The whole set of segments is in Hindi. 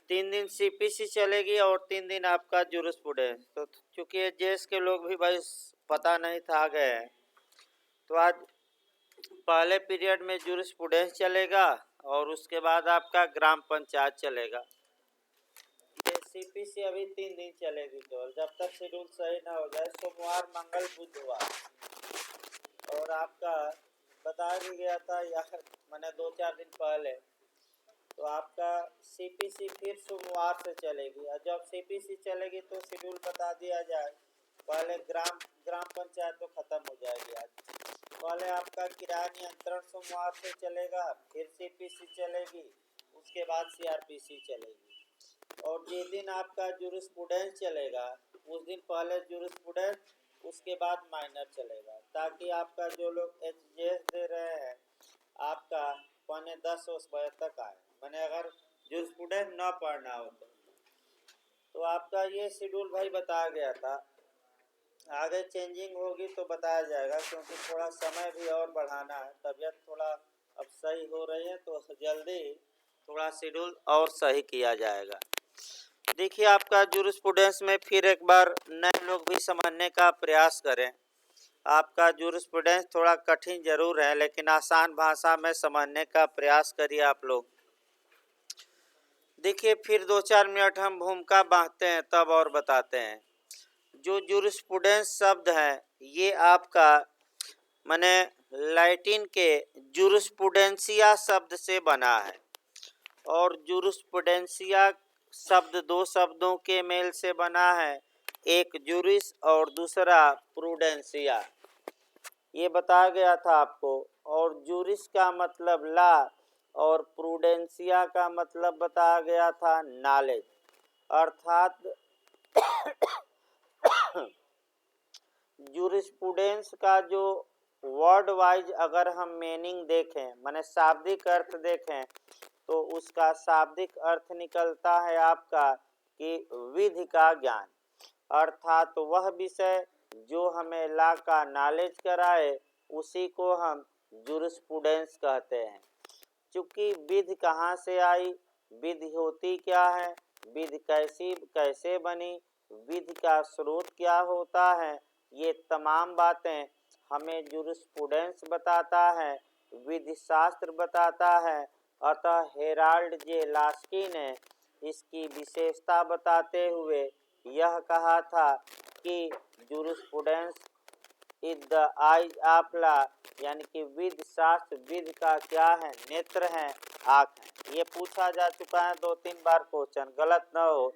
3 दिन सीपीसी चलेगी और 3 दिन आपका जूरिस्प्रूडेंस। तो चूंकि जेएस के लोग भी भाई पता नहीं था गए, तो आज पहले पीरियड में जूरिस्प्रूडेंस चलेगा और उसके बाद आपका ग्राम पंचायत चलेगा। ये सीपीसी अभी 3 दिन चलेगी केवल, जब तक शेड्यूल सही ना हो जाए। सोमवार, मंगल, बुधवार। और आपका बता भी गया था यार मैंने 2-4 दिन पहले, तो आपका सीपीसी फिर सोमवार से चलेगी। और जब सीपीसी चलेगी तो शेड्यूल बता दिया जाए। पहले ग्राम पंचायत तो खत्म हो जाएगी आज। पहले आपका किराया नियंत्रण सोमवार से चलेगा, फिर सीपीसी चलेगी, उसके बाद सीआरपीसी चलेगी। और जिस दिन आपका जूरिस्प्रूडेंस चलेगा उस दिन पहले जूरिस्प्रूडेंस, उसके बाद माइनर चलेगा, ताकि आपका जो लोग एचजेएस दे रहे हैं आपका 9:45 बजे तक आए। मैंने अगर जूरिस्प्रूडेंस न पढ़ना हो तो आपका ये शेड्यूल भाई बताया गया था। आगे चेंजिंग होगी तो बताया जाएगा, क्योंकि थोड़ा समय भी और बढ़ाना है। तबीयत थोड़ा अब सही हो रही है तो जल्दी थोड़ा शेड्यूल और सही किया जाएगा। देखिए आपका जूरिस्प्रूडेंस में फिर एक बार नए लोग भी समझने का प्रयास करें। आपका जूरिस्प्रूडेंस थोड़ा कठिन जरूर है, लेकिन आसान भाषा में समझने का प्रयास करिए आप लोग। देखिए फिर 2-4 मिनट हम भूमिका बांधते हैं तब और बताते हैं। जो जूरिस्प्रूडेंस शब्द है ये आपका माने लैटिन के जूरिस्प्रूडेंसिया शब्द से बना है। और जूरिस्प्रूडेंसिया शब्द 2 शब्दों के मेल से बना है, एक जूरिस और दूसरा प्रूडेंसिया। ये बताया गया था आपको। और जूरिस का मतलब ला और प्रूडेंसिया का मतलब बताया गया था नॉलेज। अर्थात जूरिस्प्रूडेंस का जो वर्ड वाइज अगर हम मीनिंग देखें, माने शाब्दिक अर्थ देखें, तो उसका शाब्दिक अर्थ निकलता है आपका कि विधि का ज्ञान। अर्थात वह विषय जो हमें ला का नॉलेज कराए उसी को हम जूरिस्प्रूडेंस कहते हैं। चूँकि विधि कहाँ से आई, विधि होती क्या है, विधि कैसे बनी, विधि का स्रोत क्या होता है, ये तमाम बातें हमें जूरिस्प्रूडेंस बताता है, विधि शास्त्र बताता है। अतः हेराल्ड जे लास्की ने इसकी विशेषता बताते हुए यह कहा था कि jurisprudence is the eyes of law, यानी कि विधि शास्त्र विधि का क्या है, नेत्र है, आँख है। ये पूछा जा चुका है 2-3 बार क्वेश्चन, गलत न हो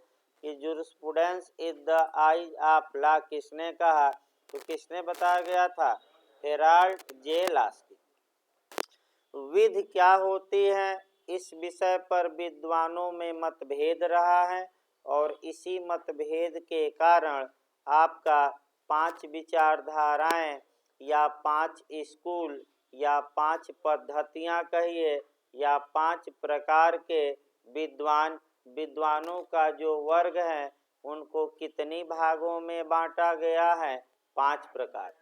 कि jurisprudence is the eyes of law किसने कहा, तो किसने बताया गया था, हेराल्ड जे लास्की। विधि क्या होती है, इस विषय पर विद्वानों में मतभेद रहा है और इसी मतभेद के कारण आपका 5 विचारधाराएं या 5 स्कूल या 5 पद्धतियां कहिए या 5 प्रकार के विद्वानों का जो वर्ग है उनको कितनी भागों में बांटा गया है, 5 प्रकार।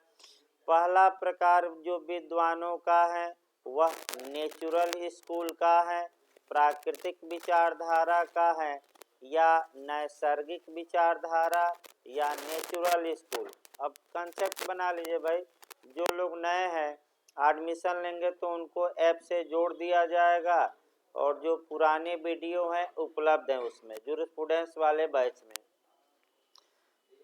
पहला प्रकार जो विद्वानों का है वह नेचुरल स्कूल का है, प्राकृतिक विचारधारा का है, या नैसर्गिक विचारधारा या नेचुरल स्कूल। अब कंसेप्ट बना लीजिए भाई, जो लोग नए हैं एडमिशन लेंगे तो उनको ऐप से जोड़ दिया जाएगा और जो पुराने वीडियो हैं उपलब्ध हैं उसमें जूरिस्प्रूडेंस वाले बैच में।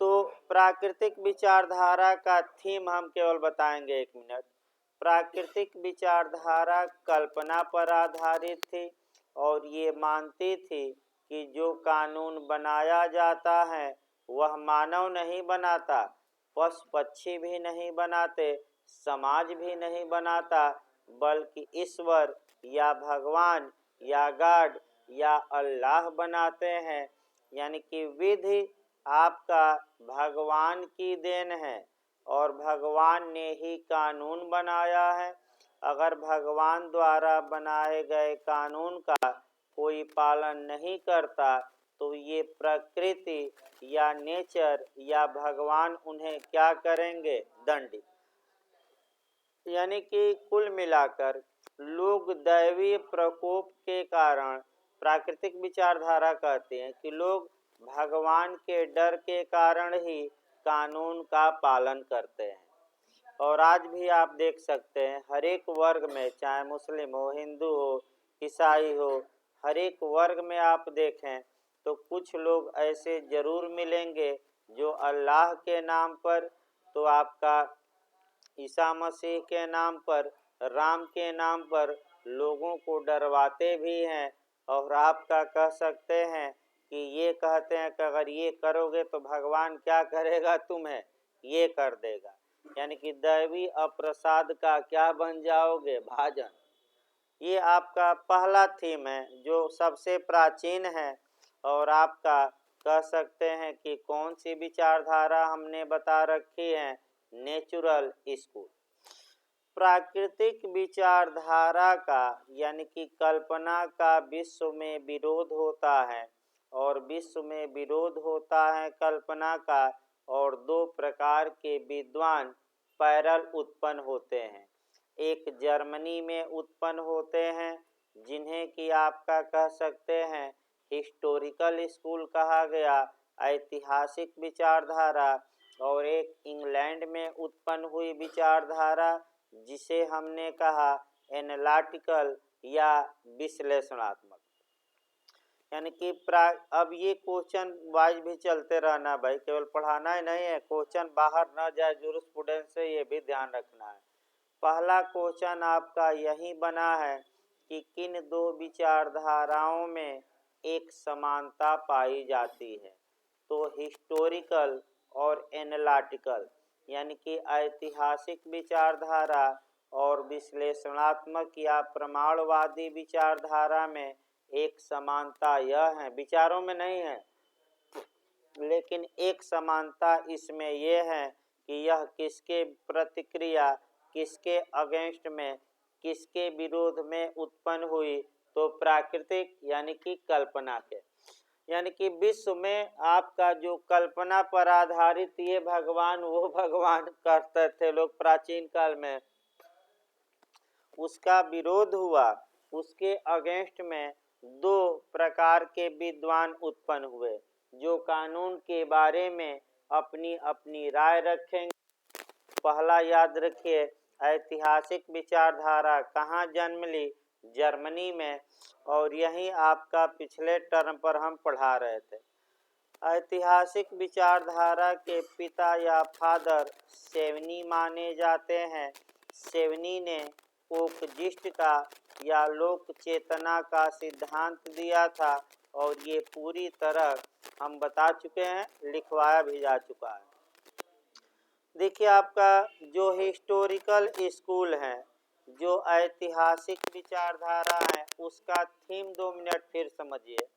तो प्राकृतिक विचारधारा का थीम हम केवल बताएंगे 1 मिनट। प्राकृतिक विचारधारा कल्पना पर आधारित थी और ये मानती थी कि जो कानून बनाया जाता है वह मानव नहीं बनाता, पशु पक्षी भी नहीं बनाते, समाज भी नहीं बनाता, बल्कि ईश्वर या भगवान या गॉड या अल्लाह बनाते हैं। यानी कि विधि आपका भगवान की देन है और भगवान ने ही कानून बनाया है। अगर भगवान द्वारा बनाए गए कानून का कोई पालन नहीं करता तो ये प्रकृति या नेचर या भगवान उन्हें क्या करेंगे, दंडित। यानी कि कुल मिलाकर लोग दैवीय प्रकोप के कारण प्राकृतिक विचारधारा कहते हैं कि लोग भगवान के डर के कारण ही कानून का पालन करते हैं। और आज भी आप देख सकते हैं हर एक वर्ग में, चाहे मुस्लिम हो, हिंदू हो, ईसाई हो, हर एक वर्ग में आप देखें तो कुछ लोग ऐसे ज़रूर मिलेंगे जो अल्लाह के नाम पर, तो आपका ईसा मसीह के नाम पर, राम के नाम पर लोगों को डरवाते भी हैं। और आपका कह सकते हैं कि ये कहते हैं कि अगर ये करोगे तो भगवान क्या करेगा, तुम्हें ये कर देगा, यानी कि दैवी अप्रसाद का क्या बन जाओगे, भाजन। ये आपका पहला थीम है जो सबसे प्राचीन है। और आपका कह सकते हैं कि कौन सी विचारधारा हमने बता रखी है, नेचुरल स्कूल। प्राकृतिक विचारधारा का यानी कि कल्पना का विश्व में विरोध होता है, और विश्व में विरोध होता है कल्पना का, और दो प्रकार के विद्वान पैरल उत्पन्न होते हैं। एक जर्मनी में उत्पन्न होते हैं जिन्हें कि आपका कह सकते हैं हिस्टोरिकल स्कूल कहा गया, ऐतिहासिक विचारधारा, और एक इंग्लैंड में उत्पन्न हुई विचारधारा जिसे हमने कहा एनालिटिकल या विश्लेषणात्मक। यानी कि अब ये क्वेश्चन वाइज भी चलते रहना भाई, केवल पढ़ाना ही नहीं है, क्वेश्चन बाहर न जाए जूरिस्प्रूडेंस से, ये भी ध्यान रखना है। पहला क्वेश्चन आपका यही बना है कि किन दो विचारधाराओं में एक समानता पाई जाती है, तो हिस्टोरिकल और एनालिटिकल, यानी कि ऐतिहासिक विचारधारा और विश्लेषणात्मक या प्रमाणवादी विचारधारा में एक समानता यह है, विचारों में नहीं है लेकिन एक समानता इसमें यह है कि यह किसके प्रतिक्रिया, किसके अगेंस्ट में, किसके विरोध में उत्पन्न हुई, तो प्राकृतिक यानी कि कल्पना के, यानी कि विश्व में आपका जो कल्पना पर आधारित ये भगवान वो भगवान करते थे लोग प्राचीन काल में, उसका विरोध हुआ, उसके अगेंस्ट में दो प्रकार के विद्वान उत्पन्न हुए जो कानून के बारे में अपनी अपनी राय रखेंगे। पहला याद रखिए, ऐतिहासिक विचारधारा कहाँ जन्म ली, जर्मनी में, और यही आपका पिछले टर्म पर हम पढ़ा रहे थे। ऐतिहासिक विचारधारा के पिता या फादर सेवनी माने जाते हैं। सेवनी ने ओकजिस्ट का या लोक चेतना का सिद्धांत दिया था, और ये पूरी तरह हम बता चुके हैं, लिखवाया भी जा चुका है। देखिए आपका जो हिस्टोरिकल स्कूल है, जो ऐतिहासिक विचारधारा है, उसका थीम 2 मिनट फिर समझिए।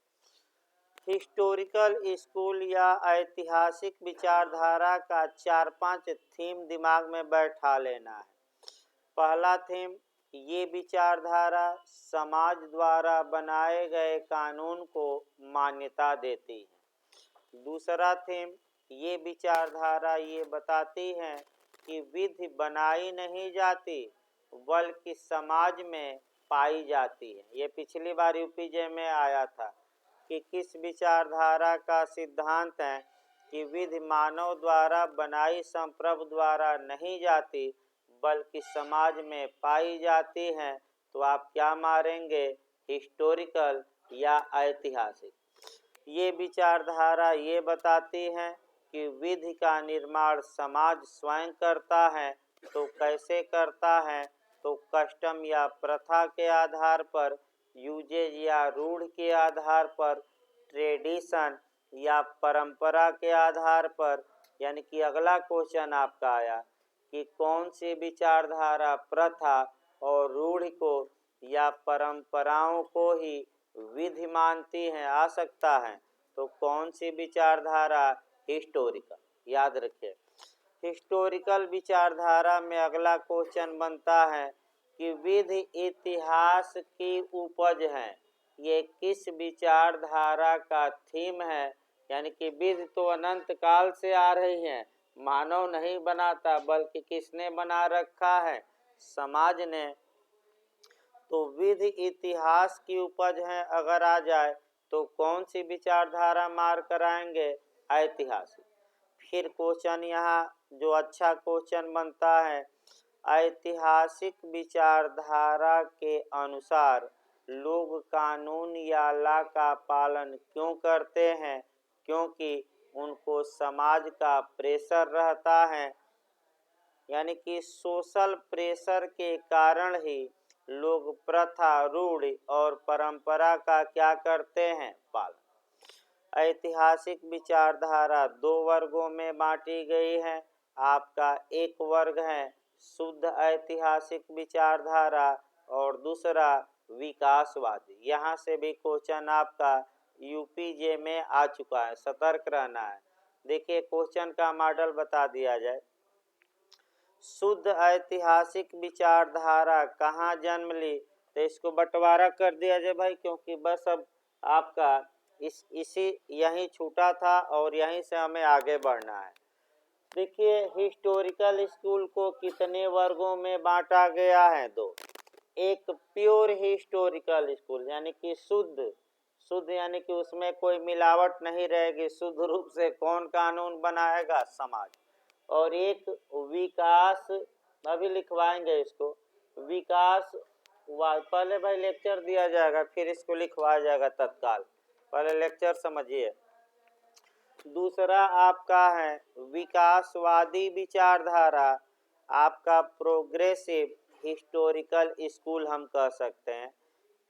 हिस्टोरिकल स्कूल या ऐतिहासिक विचारधारा का 4-5 थीम दिमाग में बैठा लेना है। पहला थीम, ये विचारधारा समाज द्वारा बनाए गए कानून को मान्यता देती है। दूसरा थीम, ये विचारधारा ये बताती है कि विधि बनाई नहीं जाती बल्कि समाज में पाई जाती है। ये पिछली बार यूपीजे में आया था कि किस विचारधारा का सिद्धांत है कि विधि मानव द्वारा बनाई संप्रभु द्वारा नहीं जाती बल्कि समाज में पाई जाती हैं, तो आप क्या मारेंगे, हिस्टोरिकल या ऐतिहासिक। ये विचारधारा ये बताती है कि विधि का निर्माण समाज स्वयं करता है, तो कैसे करता है, तो कस्टम या प्रथा के आधार पर, यूजेज या रूढ़ के आधार पर, ट्रेडिशन या परंपरा के आधार पर। यानी कि अगला क्वेश्चन आपका आया कि कौन सी विचारधारा प्रथा और रूढ़ को या परंपराओं को ही विधि मानती है, आ सकता है, तो कौन सी विचारधारा, हिस्टोरिकल। याद रखिए, हिस्टोरिकल विचारधारा में अगला क्वेश्चन बनता है कि विधि इतिहास की उपज है। ये किस विचारधारा का थीम है, यानी कि विधि तो अनंत काल से आ रही है, मानव नहीं बनाता बल्कि किसने बना रखा है, समाज ने। तो विधि इतिहास की उपज है अगर आ जाए तो कौन सी विचारधारा मार कराएंगे? ऐतिहासिक। फिर क्वेश्चन यहाँ जो अच्छा क्वेश्चन बनता है, ऐतिहासिक विचारधारा के अनुसार लोग कानून या लॉ का पालन क्यों करते हैं? क्योंकि उनको समाज का प्रेशर रहता है, यानी कि सोशल प्रेशर के कारण ही लोग प्रथा, रूढ़ि और परंपरा का क्या करते हैं? पालन। ऐतिहासिक विचारधारा दो वर्गों में बांटी गई है। आपका एक वर्ग है शुद्ध ऐतिहासिक विचारधारा और दूसरा विकासवादी। यहाँ से भी क्वेश्चन आपका यूपीजे में आ चुका है, सतर्क रहना है। देखिए क्वेश्चन का मॉडल बता दिया जाए। शुद्ध ऐतिहासिक विचारधारा कहाँ जन्म ली? तो इसको बंटवारा कर दिया जाए भाई, क्योंकि बस अब आपका इसी यहीं छूटा था और यहीं से हमें आगे बढ़ना है। देखिए हिस्टोरिकल स्कूल को कितने वर्गों में बांटा गया है? दो। एक प्योर हिस्टोरिकल स्कूल यानी कि शुद्ध यानी कि उसमें कोई मिलावट नहीं रहेगी, शुद्ध रूप से कौन कानून बनाएगा? समाज। और एक विकास, अभी लिखवाएंगे इसको, विकास पहले भाई लेक्चर दिया जाएगा फिर इसको लिखवाया जाएगा तत्काल, पहले लेक्चर समझिए। दूसरा आपका है विकासवादी विचारधारा, आपका प्रोग्रेसिव हिस्टोरिकल स्कूल हम कह सकते हैं।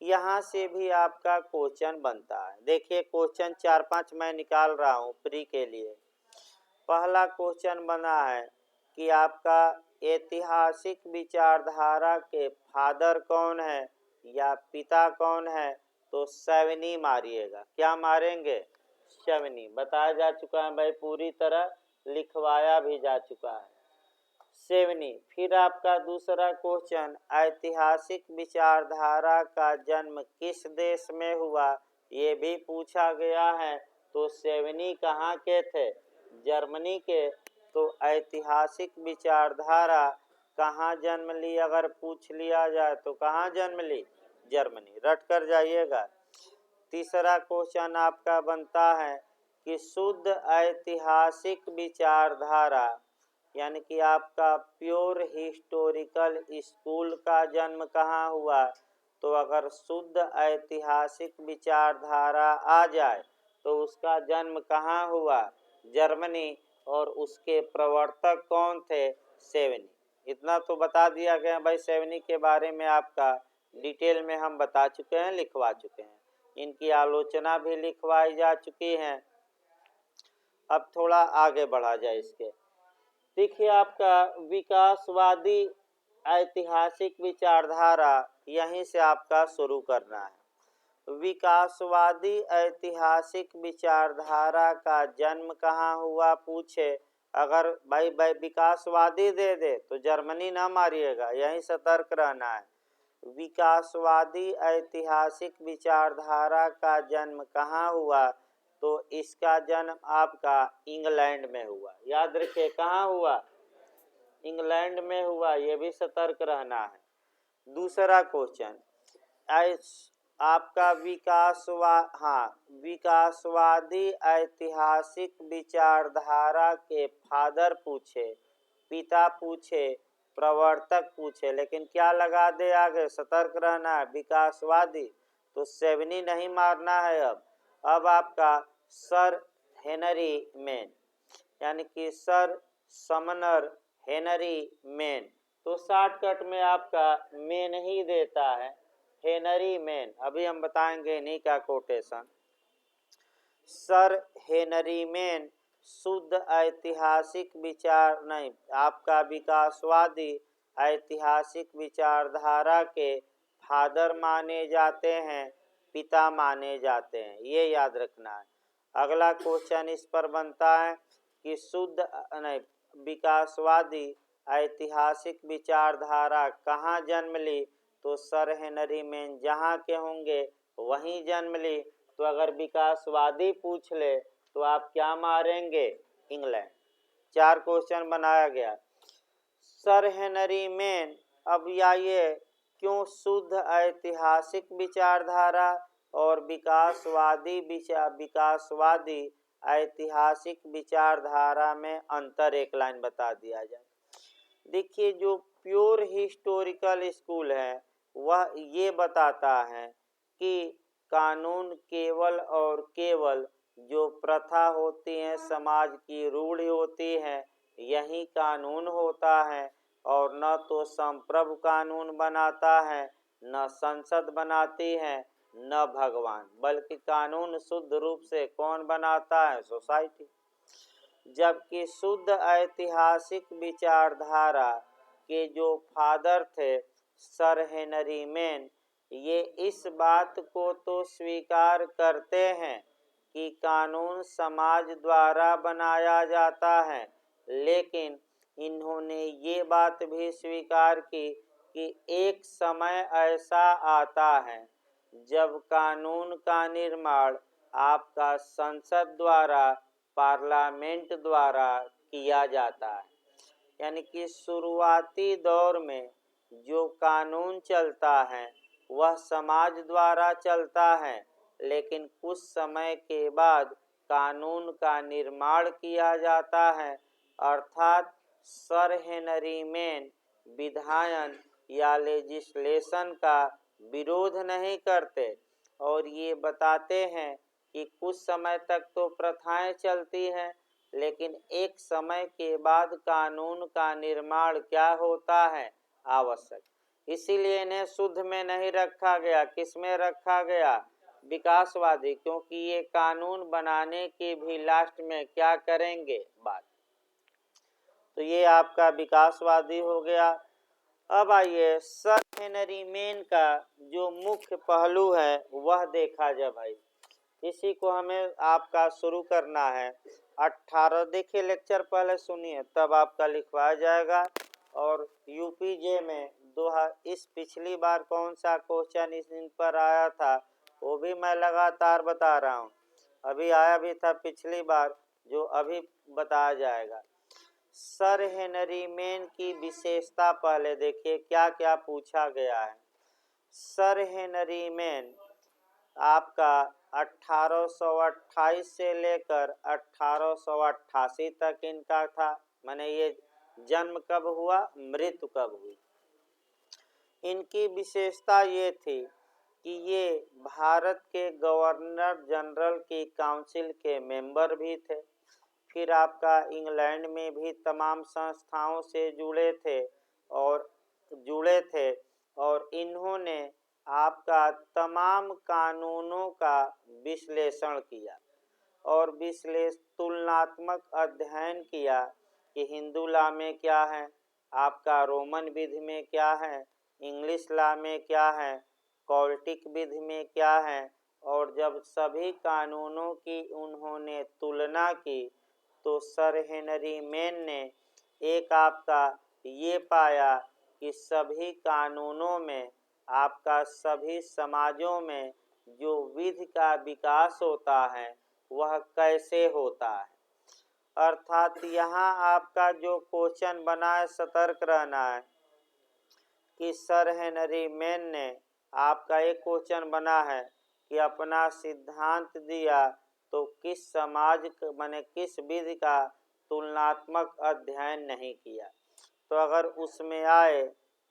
यहाँ से भी आपका क्वेश्चन बनता है। देखिए क्वेश्चन 4-5 मैं निकाल रहा हूँ प्री के लिए। पहला क्वेश्चन बना है कि आपका ऐतिहासिक विचारधारा के फादर कौन है या पिता कौन है? तो सेवनी मारिएगा। क्या मारेंगे? सेवनी। बताया जा चुका है भाई, पूरी तरह लिखवाया भी जा चुका है, सेवनी। फिर आपका दूसरा क्वेश्चन, ऐतिहासिक विचारधारा का जन्म किस देश में हुआ? ये भी पूछा गया है। तो सेवनी कहाँ के थे? जर्मनी के। तो ऐतिहासिक विचारधारा कहाँ जन्म ली अगर पूछ लिया जाए तो कहाँ जन्म ली? जर्मनी। रट कर जाइएगा। तीसरा क्वेश्चन आपका बनता है कि शुद्ध ऐतिहासिक विचारधारा यानी कि आपका प्योर हिस्टोरिकल स्कूल का जन्म कहाँ हुआ? तो अगर शुद्ध ऐतिहासिक विचारधारा आ जाए तो उसका जन्म कहाँ हुआ? जर्मनी। और उसके प्रवर्तक कौन थे? सेवनी। इतना तो बता दिया गया भाई, सेवनी के बारे में आपका डिटेल में हम बता चुके हैं, लिखवा चुके हैं, इनकी आलोचना भी लिखवाई जा चुकी है। अब थोड़ा आगे बढ़ा जाए इसके। देखिए आपका विकासवादी ऐतिहासिक विचारधारा, यहीं से आपका शुरू करना है। विकासवादी ऐतिहासिक विचारधारा का जन्म कहाँ हुआ पूछे, अगर भाई विकासवादी दे दे तो जर्मनी ना मारिएगा, यहीं सतर्क रहना है। विकासवादी ऐतिहासिक विचारधारा का जन्म कहाँ हुआ? तो इसका जन्म आपका इंग्लैंड में हुआ। याद रखिए कहाँ हुआ? इंग्लैंड में हुआ, ये भी सतर्क रहना है। दूसरा क्वेश्चन, आपका विकासवादी ऐतिहासिक विचारधारा के फादर पूछे, पिता पूछे, प्रवर्तक पूछे, लेकिन क्या लगा दे आगे? सतर्क रहना है, विकासवादी। तो सेवनी नहीं मारना है। अब आपका सर हेनरी मेन यानी कि सर समनर हेनरी मेन, तो शॉर्टकट में आपका मेन ही देता है, हेनरी मेन। अभी हम बताएंगे इन्हीं का कोटेशन। सर हेनरी मेन शुद्ध ऐतिहासिक विचार नहीं, आपका विकासवादी ऐतिहासिक विचारधारा के फादर माने जाते हैं, पिता माने जाते हैं, ये याद रखना है। अगला क्वेश्चन इस पर बनता है कि शुद्ध नहीं विकासवादी ऐतिहासिक विचारधारा कहाँ जन्म ली? तो सर हेनरी मेन जहाँ के होंगे वहीं जन्म ली। तो अगर विकासवादी पूछ ले तो आप क्या मारेंगे? इंग्लैंड। 4 क्वेश्चन बनाया गया। सर हेनरी मेन, अब आइए क्यों शुद्ध ऐतिहासिक विचारधारा और विकासवादी ऐतिहासिक विचारधारा में अंतर एक लाइन बता दिया जाए। देखिए, जो प्योर हिस्टोरिकल स्कूल है वह ये बताता है कि कानून केवल और केवल जो प्रथा होती है, समाज की रूढ़ होती है, यही कानून होता है, और न तो संप्रभु कानून बनाता है, न संसद बनाती है, न भगवान, बल्कि कानून शुद्ध रूप से कौन बनाता है? सोसाइटी। जबकि शुद्ध ऐतिहासिक विचारधारा के जो फादर थे सर हेनरी मेन, ये इस बात को तो स्वीकार करते हैं कि कानून समाज द्वारा बनाया जाता है, लेकिन इन्होंने ये बात भी स्वीकार की कि एक समय ऐसा आता है जब कानून का निर्माण आपका संसद द्वारा, पार्लियामेंट द्वारा किया जाता है। यानी कि शुरुआती दौर में जो कानून चलता है वह समाज द्वारा चलता है, लेकिन कुछ समय के बाद कानून का निर्माण किया जाता है, अर्थात सर हेनरी मेन विधायन या लेजिस्लेशन का विरोध नहीं करते और ये बताते हैं कि कुछ समय तक तो प्रथाएं चलती हैं, लेकिन एक समय के बाद कानून का निर्माण क्या होता है? आवश्यक। इसीलिए इन्हें शुद्ध में नहीं रखा गया। किस में रखा गया? विकासवादी, क्योंकि ये कानून बनाने की भी लास्ट में क्या करेंगे? बात। तो ये आपका विकासवादी हो गया। अब आइए सर हेनरी मेन का जो मुख्य पहलू है वह देखा जाए भाई। इसी को हमें आपका शुरू करना है। 18 देखिए, लेक्चर पहले सुनिए तब आपका लिखवाया जाएगा। और यूपीजे में इस पिछली बार कौन सा क्वेश्चन इन पर आया था वो भी मैं लगातार बता रहा हूँ। अभी आया भी था पिछली बार, जो अभी बताया जाएगा। सर हेनरी मेन की विशेषता पहले देखिए क्या क्या पूछा गया है। सर हेनरी मेन आपका 1828 से लेकर 1888 तक इनका था। माने ये जन्म कब हुआ, मृत्यु कब हुई। इनकी विशेषता ये थी कि ये भारत के गवर्नर जनरल की काउंसिल के मेंबर भी थे। फिर आपका इंग्लैंड में भी तमाम संस्थाओं से जुड़े थे और इन्होंने आपका तमाम कानूनों का विश्लेषण किया और तुलनात्मक अध्ययन किया कि हिंदू लॉ में क्या है, आपका रोमन विधि में क्या है, इंग्लिश लॉ में क्या है, कॉल्टिक विधि में क्या है। और जब सभी कानूनों की उन्होंने तुलना की तो सर हेनरी मेन ने एक आपका ये पाया कि सभी कानूनों में आपका सभी समाजों में जो विधि का विकास होता है वह कैसे होता है। अर्थात यहाँ आपका जो क्वेश्चन बना है, सतर्क रहना है कि सर हेनरी मेन ने आपका एक क्वेश्चन बना है कि अपना सिद्धांत दिया तो किस समाज माने किस विधि का तुलनात्मक अध्ययन नहीं किया। तो अगर उसमें आए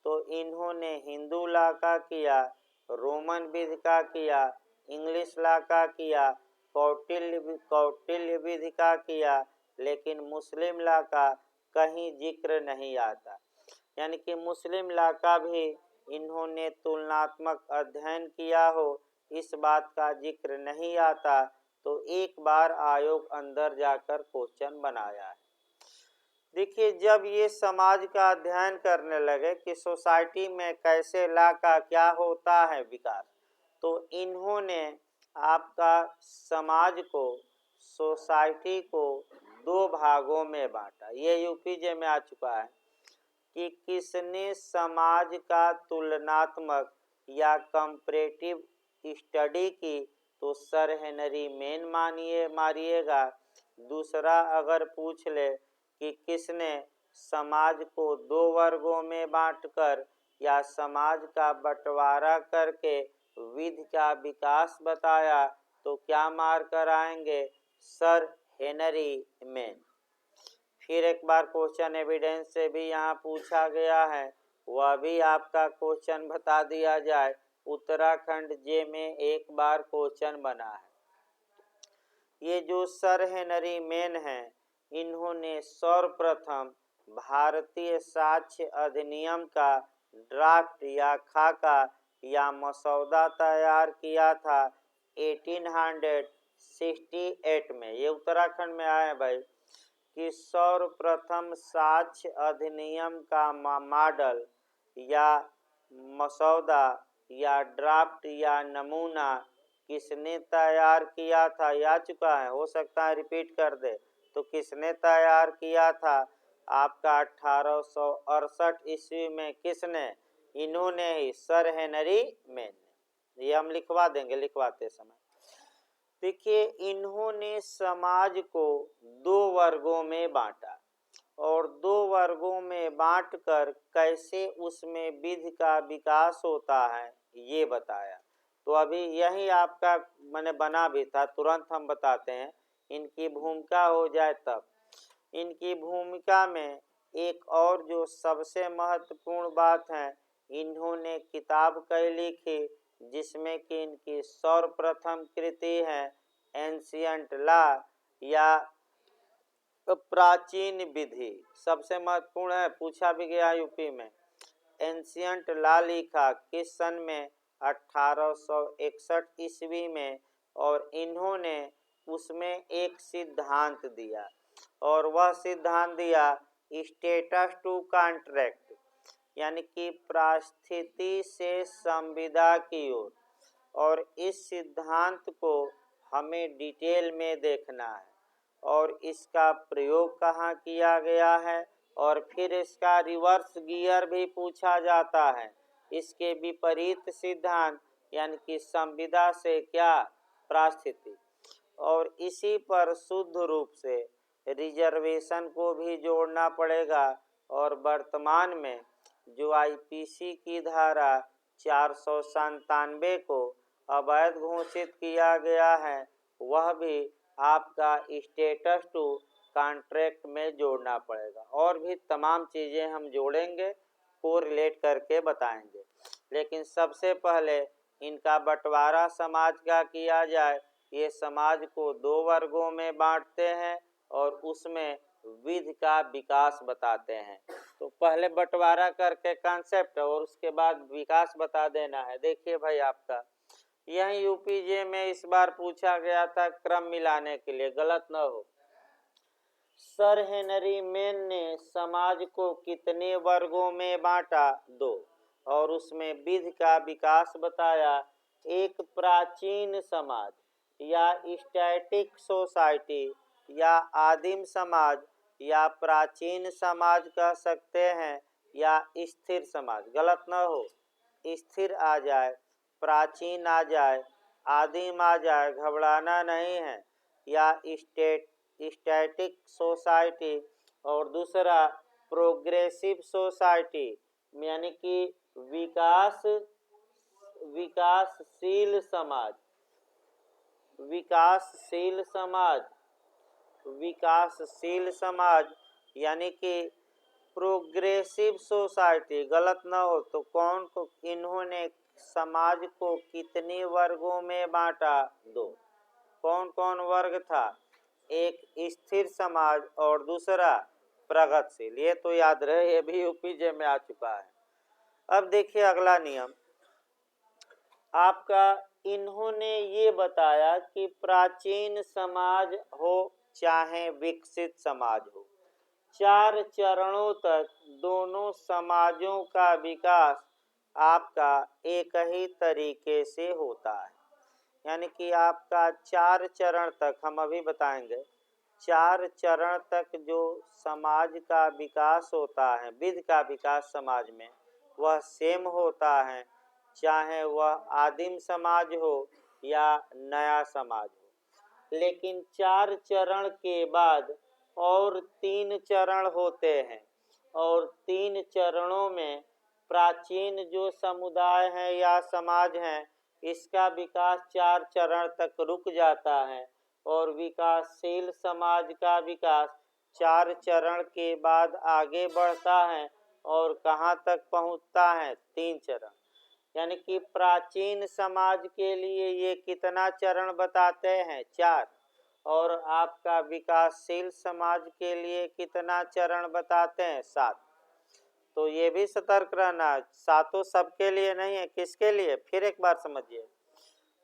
तो इन्होंने हिंदू लॉ का किया, रोमन विधि का किया, इंग्लिश लॉ का किया, कौटिल्य विधि का किया, लेकिन मुस्लिम लॉ का कहीं जिक्र नहीं आता। यानी कि मुस्लिम लॉ का भी इन्होंने तुलनात्मक अध्ययन किया हो, इस बात का जिक्र नहीं आता। तो एक बार आयोग अंदर जाकर क्वेश्चन बनाया है। देखिए, जब ये समाज का अध्ययन करने लगे कि सोसाइटी में कैसे लॉ का क्या होता है विकास, तो इन्होंने आपका समाज को, सोसाइटी को दो भागों में बांटा। ये यूपीजे में आ चुका है कि किसने समाज का तुलनात्मक या कंपैरेटिव स्टडी की, तो सर हेनरी मेन मारिएगा। दूसरा अगर पूछ ले कि किसने समाज को दो वर्गों में बांटकर या समाज का बंटवारा करके विधि का विकास बताया तो क्या मार कर आएंगे? Sir Henry main. फिर एक बार क्वेश्चन एविडेंस से भी यहाँ पूछा गया है, वह भी आपका क्वेश्चन बता दिया जाए। उत्तराखंड जे में एक बार क्वेश्चन बना है। ये जो सर हेनरी मेन हैं, इन्होंने सर्वप्रथम भारतीय साक्ष्य अधिनियम का ड्राफ्ट या खाका या मसौदा तैयार किया था 1868 में। ये उत्तराखंड में आए भाई कि सर्वप्रथम साक्ष्य अधिनियम का मॉडल या मसौदा या ड्राफ्ट या नमूना किसने तैयार किया था? या चुका है, हो सकता है रिपीट कर दे। तो किसने तैयार किया था? आपका 1868 ईस्वी में। किसने? इन्होंने ही, सर हेनरी मेन ने। ये हम लिखवा देंगे लिखवाते समय। देखिए, इन्होंने समाज को दो वर्गों में बांटा और दो वर्गों में बांटकर कैसे उसमें विधि का विकास होता है ये बताया। तो अभी यही आपका मैंने बना भी था, तुरंत हम बताते हैं। इनकी भूमिका हो जाए तब। इनकी भूमिका में एक और जो सबसे महत्वपूर्ण बात है, इन्होंने किताब कई लिखी जिसमें कि इनकी सर्वप्रथम कृति है एंशियंट लॉ या प्राचीन विधि। सबसे महत्वपूर्ण है, पूछा भी गया यूपी में। एंशियंट लॉ लिखा किस सन में? 1861 ईस्वी में। और इन्होंने उसमें एक सिद्धांत दिया और वह सिद्धांत दिया स्टेटस टू कॉन्ट्रैक्ट, यानी कि परिस्थिति से संविदा की ओर। और इस सिद्धांत को हमें डिटेल में देखना है और इसका प्रयोग कहाँ किया गया है, और फिर इसका रिवर्स गियर भी पूछा जाता है। इसके विपरीत सिद्धांत यानी कि संविदा से क्या? परिस्थिति। और इसी पर शुद्ध रूप से रिजर्वेशन को भी जोड़ना पड़ेगा। और वर्तमान में जो आईपीसी की धारा 497 को अवैध घोषित किया गया है, वह भी आपका स्टेटस टू कॉन्ट्रैक्ट में जोड़ना पड़ेगा। और भी तमाम चीज़ें हम जोड़ेंगे, कोरिलेट करके बताएंगे। लेकिन सबसे पहले इनका बंटवारा समाज का किया जाए। ये समाज को दो वर्गों में बांटते हैं और उसमें विधि का विकास बताते हैं। तो पहले बंटवारा करके कॉन्सेप्ट और उसके बाद विकास बता देना है। देखिए भाई, आपका यही यूपीजे में इस बार पूछा गया था क्रम मिलाने के लिए, गलत न हो। सर हेनरी मेन ने समाज को कितने वर्गों में बांटा? दो। और उसमें विधि का विकास बताया। एक प्राचीन समाज या स्टैटिक सोसाइटी या आदिम समाज या प्राचीन समाज कह सकते हैं या स्थिर समाज, गलत न हो। स्थिर आ जाए, प्राचीन आ जाए, आदिम आ जाए, घबराना नहीं है। या स्टैटिक सोसाइटी और दूसरा प्रोग्रेसिव सोसाइटी, यानी कि विकासशील समाज। विकासशील समाज, विकासशील समाज यानी कि प्रोग्रेसिव सोसाइटी, गलत ना हो। तो कौन को इन्होंने समाज को कितने वर्गों में बांटा? दो। कौन कौन वर्ग था? एक स्थिर समाज और दूसरा प्रगतिशील। ये तो याद रहे, ये भी यूपीजे में आ चुका है। अब देखिए अगला नियम आपका, इन्होंने ये बताया कि प्राचीन समाज हो चाहे विकसित समाज हो, 4 चरणों तक दोनों समाजों का विकास आपका एक ही तरीके से होता है। यानी कि आपका 4 चरण तक, हम अभी बताएंगे, 4 चरण तक जो समाज का विकास होता है, विधि का विकास समाज में, वह सेम होता है, चाहे वह आदिम समाज हो या नया समाज हो। लेकिन 4 चरण के बाद और 3 चरण होते हैं और 3 चरणों में प्राचीन जो समुदाय है या समाज है, इसका विकास 4 चरण तक रुक जाता है और विकासशील समाज का विकास 4 चरण के बाद आगे बढ़ता है और कहाँ तक पहुँचता है? 3 चरण। यानी कि प्राचीन समाज के लिए ये कितना चरण बताते हैं? 4। और आपका विकासशील समाज के लिए कितना चरण बताते हैं? 7। तो ये भी सतर्क रहना, सातों सबके लिए नहीं है, किसके लिए? फिर एक बार समझिए,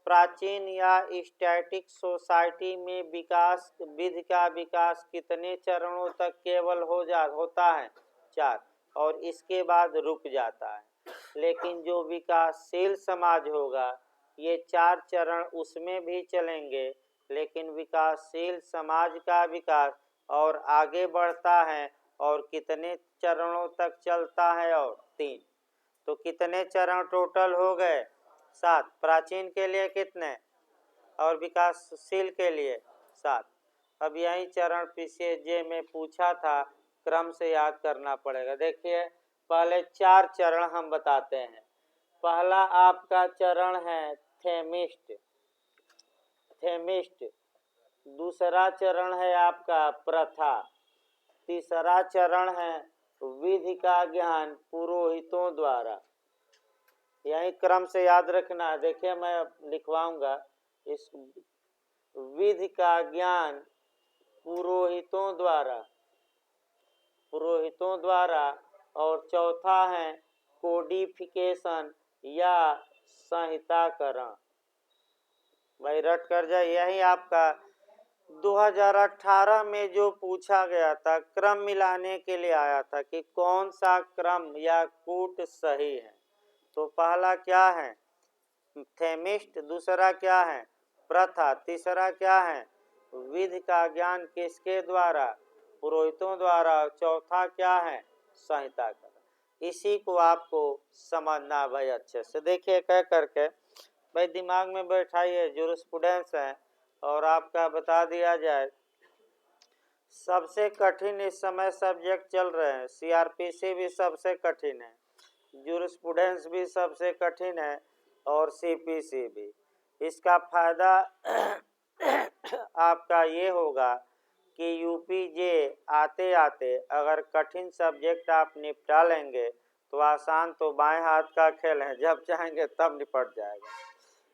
प्राचीन या स्टैटिक सोसाइटी में विकास विधि का विकास कितने चरणों तक केवल होता है? 4, और इसके बाद रुक जाता है। लेकिन जो विकासशील समाज होगा, ये 4 चरण उसमें भी चलेंगे, लेकिन विकासशील समाज का विकास और आगे बढ़ता है और कितने चरणों तक चलता है? और 3। तो कितने चरण टोटल हो गए? 7। प्राचीन के लिए कितने और विकासशील के लिए? 7। अब यही चरण पीसीजे में पूछा था, क्रम से याद करना पड़ेगा। देखिए, पहले 4 चरण हम बताते हैं। पहला आपका चरण है थेमिस्ट। दूसरा चरण है आपका प्रथा। तीसरा चरण है विधि का ज्ञान पुरोहितों द्वारा। यही क्रम से याद रखना। देखिए, मैं लिखवाऊंगा, इस विधि का ज्ञान पुरोहितों द्वारा। और चौथा है कोडिफिकेशन या संहिताकरण। भाई रट कर जाए, यही आपका 2018 में जो पूछा गया था, क्रम मिलाने के लिए आया था कि कौन सा क्रम या कूट सही है। तो पहला क्या है? थेमिस्ट। दूसरा क्या है? प्रथा। तीसरा क्या है? विधि का ज्ञान किसके द्वारा? पुरोहितों द्वारा। चौथा क्या है? संहिता का। इसी को आपको समझना भाई अच्छे से। देखिए, कह करके भाई दिमाग में बैठाइए, जूरिस्प्रूडेंस है और आपका बता दिया जाए। सबसे कठिन इस समय सब्जेक्ट चल रहे हैं। सीआरपीसी भी सबसे कठिन है, जूरिस्प्रूडेंस भी सबसे कठिन है और सीपीसी भी। इसका फायदा आपका ये होगा कि यूपीजे आते आते अगर कठिन सब्जेक्ट आप निपटा लेंगे तो आसान तो बाएं हाथ का खेल है, जब चाहेंगे तब निपट जाएगा।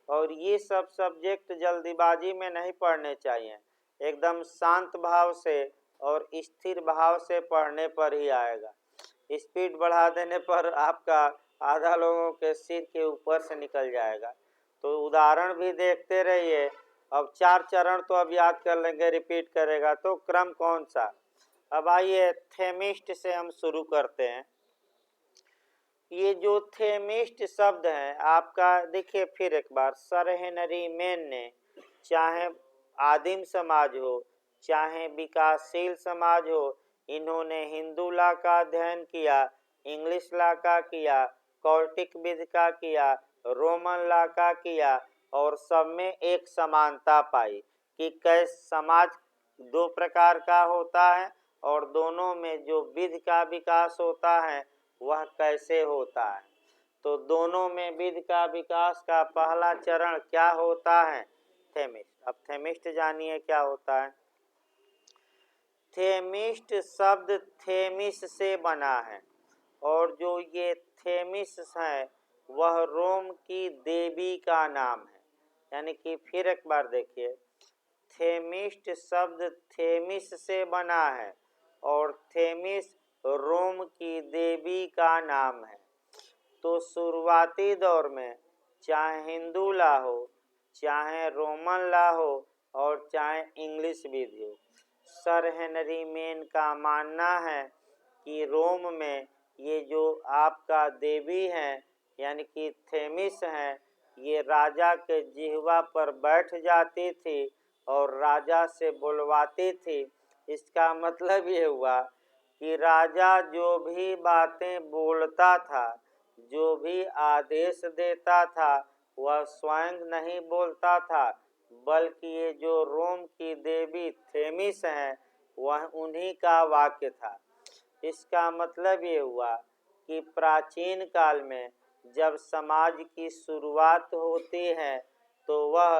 और ये सब सब्जेक्ट जल्दीबाजी में नहीं पढ़ने चाहिए, एकदम शांत भाव से और स्थिर भाव से पढ़ने पर ही आएगा। स्पीड बढ़ा देने पर आपका आधा लोगों के सिर के ऊपर से निकल जाएगा। तो उदाहरण भी देखते रहिए। अब 4 चरण तो अब याद कर लेंगे, रिपीट करेगा तो क्रम कौन सा। अब आइए थेमिस्ट से हम शुरू करते हैं। ये जो थेमिस्ट शब्द है आपका, देखिए फिर एक बार, सर हेनरी मेन ने, चाहे आदिम समाज हो चाहे विकासशील समाज हो, इन्होंने हिंदू लॉ का अध्ययन किया, इंग्लिश लॉ का किया, कॉर्टिक विधि का किया, रोमन लॉ का किया, और सब में एक समानता पाई कि कैसे समाज 2 प्रकार का होता है और दोनों में जो विधि का विकास होता है वह कैसे होता है। तो दोनों में विधि का विकास का पहला चरण क्या होता है? थेमिस्ट। अब थेमिस्ट जानिए क्या होता है। थेमिस्ट शब्द थेमिस से बना है और जो ये थेमिस है वह रोम की देवी का नाम है। यानी कि फिर एक बार देखिए, थेमिस्ट शब्द थेमिस से बना है और थेमिस रोम की देवी का नाम है। तो शुरुआती दौर में चाहे हिंदू लॉ हो, चाहे रोमन लॉ हो और चाहे इंग्लिश विधि हो, सर हेनरी मेन का मानना है कि रोम में ये जो आपका देवी है यानी कि थेमिस है, ये राजा के जिह्वा पर बैठ जाती थी और राजा से बुलवाती थी। इसका मतलब ये हुआ कि राजा जो भी बातें बोलता था, जो भी आदेश देता था, वह स्वयं नहीं बोलता था, बल्कि ये जो रोम की देवी थेमिस है वह उन्हीं का वाक्य था। इसका मतलब ये हुआ कि प्राचीन काल में जब समाज की शुरुआत होती है तो वह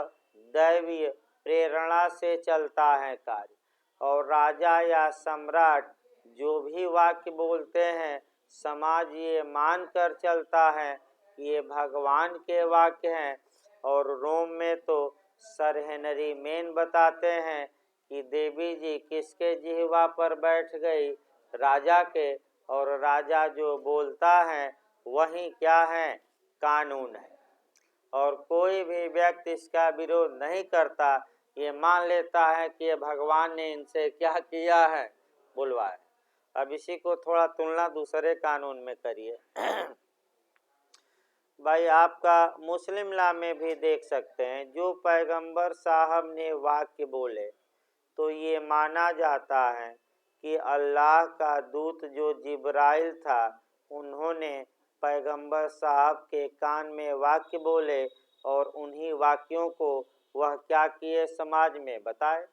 दैवीय प्रेरणा से चलता है कार्य, और राजा या सम्राट जो भी वाक्य बोलते हैं समाज ये मान कर चलता है कि ये भगवान के वाक्य हैं। और रोम में तो सर हेनरी मेन बताते हैं कि देवी जी किसके जिह्वा पर बैठ गई, राजा के, और राजा जो बोलता है वही क्या है, कानून है। और कोई भी व्यक्ति इसका विरोध नहीं करता, ये मान लेता है कि ये भगवान ने इनसे क्या किया है, बुलवाया। अब इसी को थोड़ा तुलना दूसरे कानून में करिए। भाई आपका मुस्लिम लॉ में भी देख सकते हैं, जो पैगंबर साहब ने वाक्य बोले तो ये माना जाता है कि अल्लाह का दूत जो जिब्राइल था उन्होंने पैगंबर साहब के कान में वाक्य बोले और उन्हीं वाक्यों को वह क्या किए, समाज में बताए।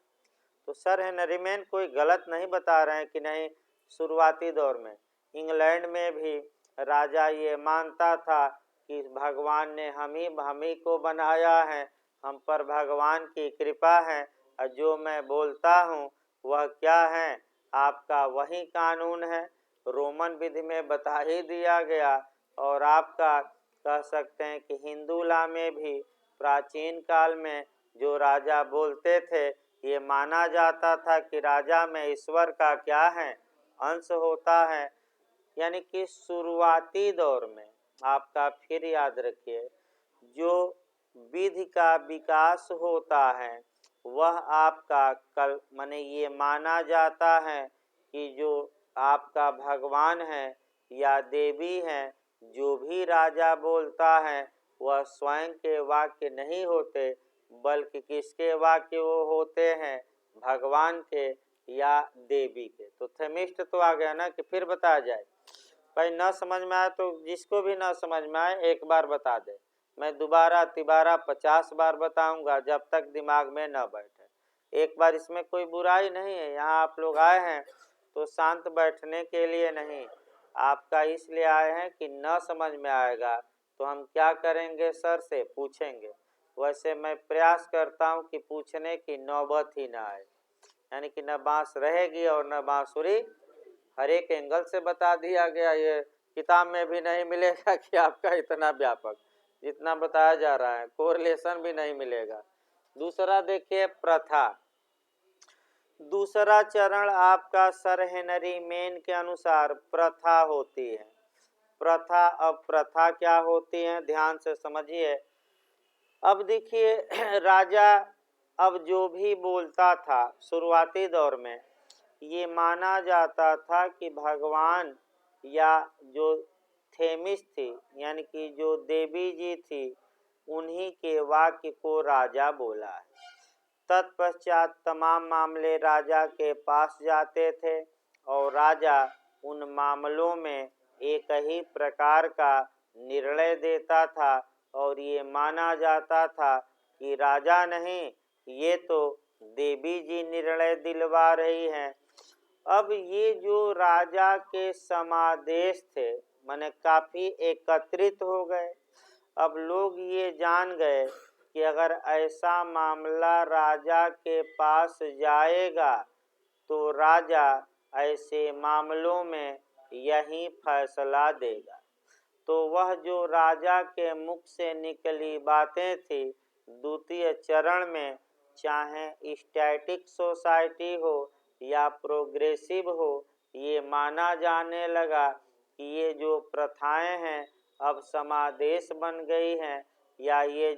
तो सर हेनरी मेन कोई गलत नहीं बता रहे हैं कि नहीं, शुरुआती दौर में इंग्लैंड में भी राजा ये मानता था कि भगवान ने हम ही को बनाया है, हम पर भगवान की कृपा है, और जो मैं बोलता हूँ वह क्या है, आपका वही कानून है, रोमन विधि में बता ही दिया गया। और आपका कह सकते हैं कि हिंदू लॉ में भी प्राचीन काल में जो राजा बोलते थे ये माना जाता था कि राजा में ईश्वर का क्या है, अंश होता है। यानी कि शुरुआती दौर में आपका, फिर याद रखिए, जो विधि का विकास होता है वह आपका कल माने ये माना जाता है कि जो आपका भगवान है या देवी है, जो भी राजा बोलता है वह स्वयं के वाक्य नहीं होते, बल्कि किसके वाक्य वो होते हैं, भगवान के या देवी के। तो थेमिस्ट तो आ गया ना कि फिर बताया जाए। भाई न समझ में आए तो जिसको भी न समझ में आए एक बार बता दे, मैं दोबारा तिबारा 50 बार बताऊंगा जब तक दिमाग में न बैठे। एक बार इसमें कोई बुराई नहीं है, यहाँ आप लोग आए हैं तो शांत बैठने के लिए नहीं, आपका इसलिए आए हैं कि न समझ में आएगा तो हम क्या करेंगे, सर से पूछेंगे। वैसे मैं प्रयास करता हूँ कि पूछने की नौबत ही ना आए, यानी कि न बांस रहेगी और न बांसुरी। हर एक एंगल से बता दिया गया, ये किताब में भी नहीं मिलेगा कि आपका इतना व्यापक जितना बताया जा रहा है, कोरिलेशन भी नहीं मिलेगा। दूसरा देखिए, प्रथा। दूसरा चरण आपका सर हेनरी मेन के अनुसार प्रथा होती है। प्रथा, अब प्रथा क्या होती है ध्यान से समझिए। अब देखिए राजा अब जो भी बोलता था शुरुआती दौर में, ये माना जाता था कि भगवान या जो थेमिस थी यानी कि जो देवी जी थी उन्हीं के वाक्य को राजा बोला है। तत्पश्चात तमाम मामले राजा के पास जाते थे और राजा उन मामलों में एक ही प्रकार का निर्णय देता था, और ये माना जाता था कि राजा नहीं, ये तो देवी जी निर्णय दिलवा रही हैं। अब ये जो राजा के समादेश थे माने काफ़ी एकत्रित हो गए। अब लोग ये जान गए कि अगर ऐसा मामला राजा के पास जाएगा तो राजा ऐसे मामलों में यही फैसला देगा। तो वह जो राजा के मुख से निकली बातें थी द्वितीय चरण में, चाहे स्टैटिक सोसाइटी हो या प्रोग्रेसिव हो, ये माना जाने लगा कि ये जो प्रथाएं हैं अब समादेश बन गई हैं, या ये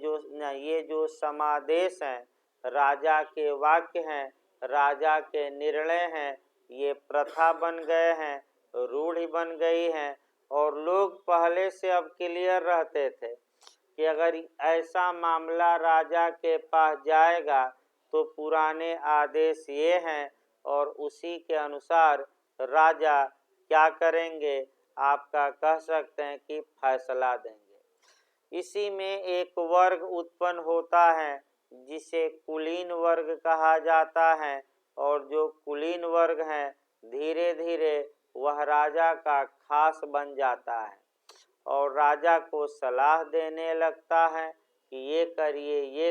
जो समादेश हैं राजा के वाक्य हैं, राजा के निर्णय हैं, ये प्रथा बन गए हैं, रूढ़ी बन गई हैं। और लोग पहले से अब क्लियर रहते थे कि अगर ऐसा मामला राजा के पास जाएगा तो पुराने आदेश ये हैं और उसी के अनुसार राजा क्या करेंगे, आपका कह सकते हैं कि फैसला देंगे। इसी में एक वर्ग उत्पन्न होता है जिसे कुलीन वर्ग कहा जाता है, और जो कुलीन वर्ग हैं धीरे धीरे वह राजा का खास बन जाता है और राजा को सलाह देने लगता है कि ये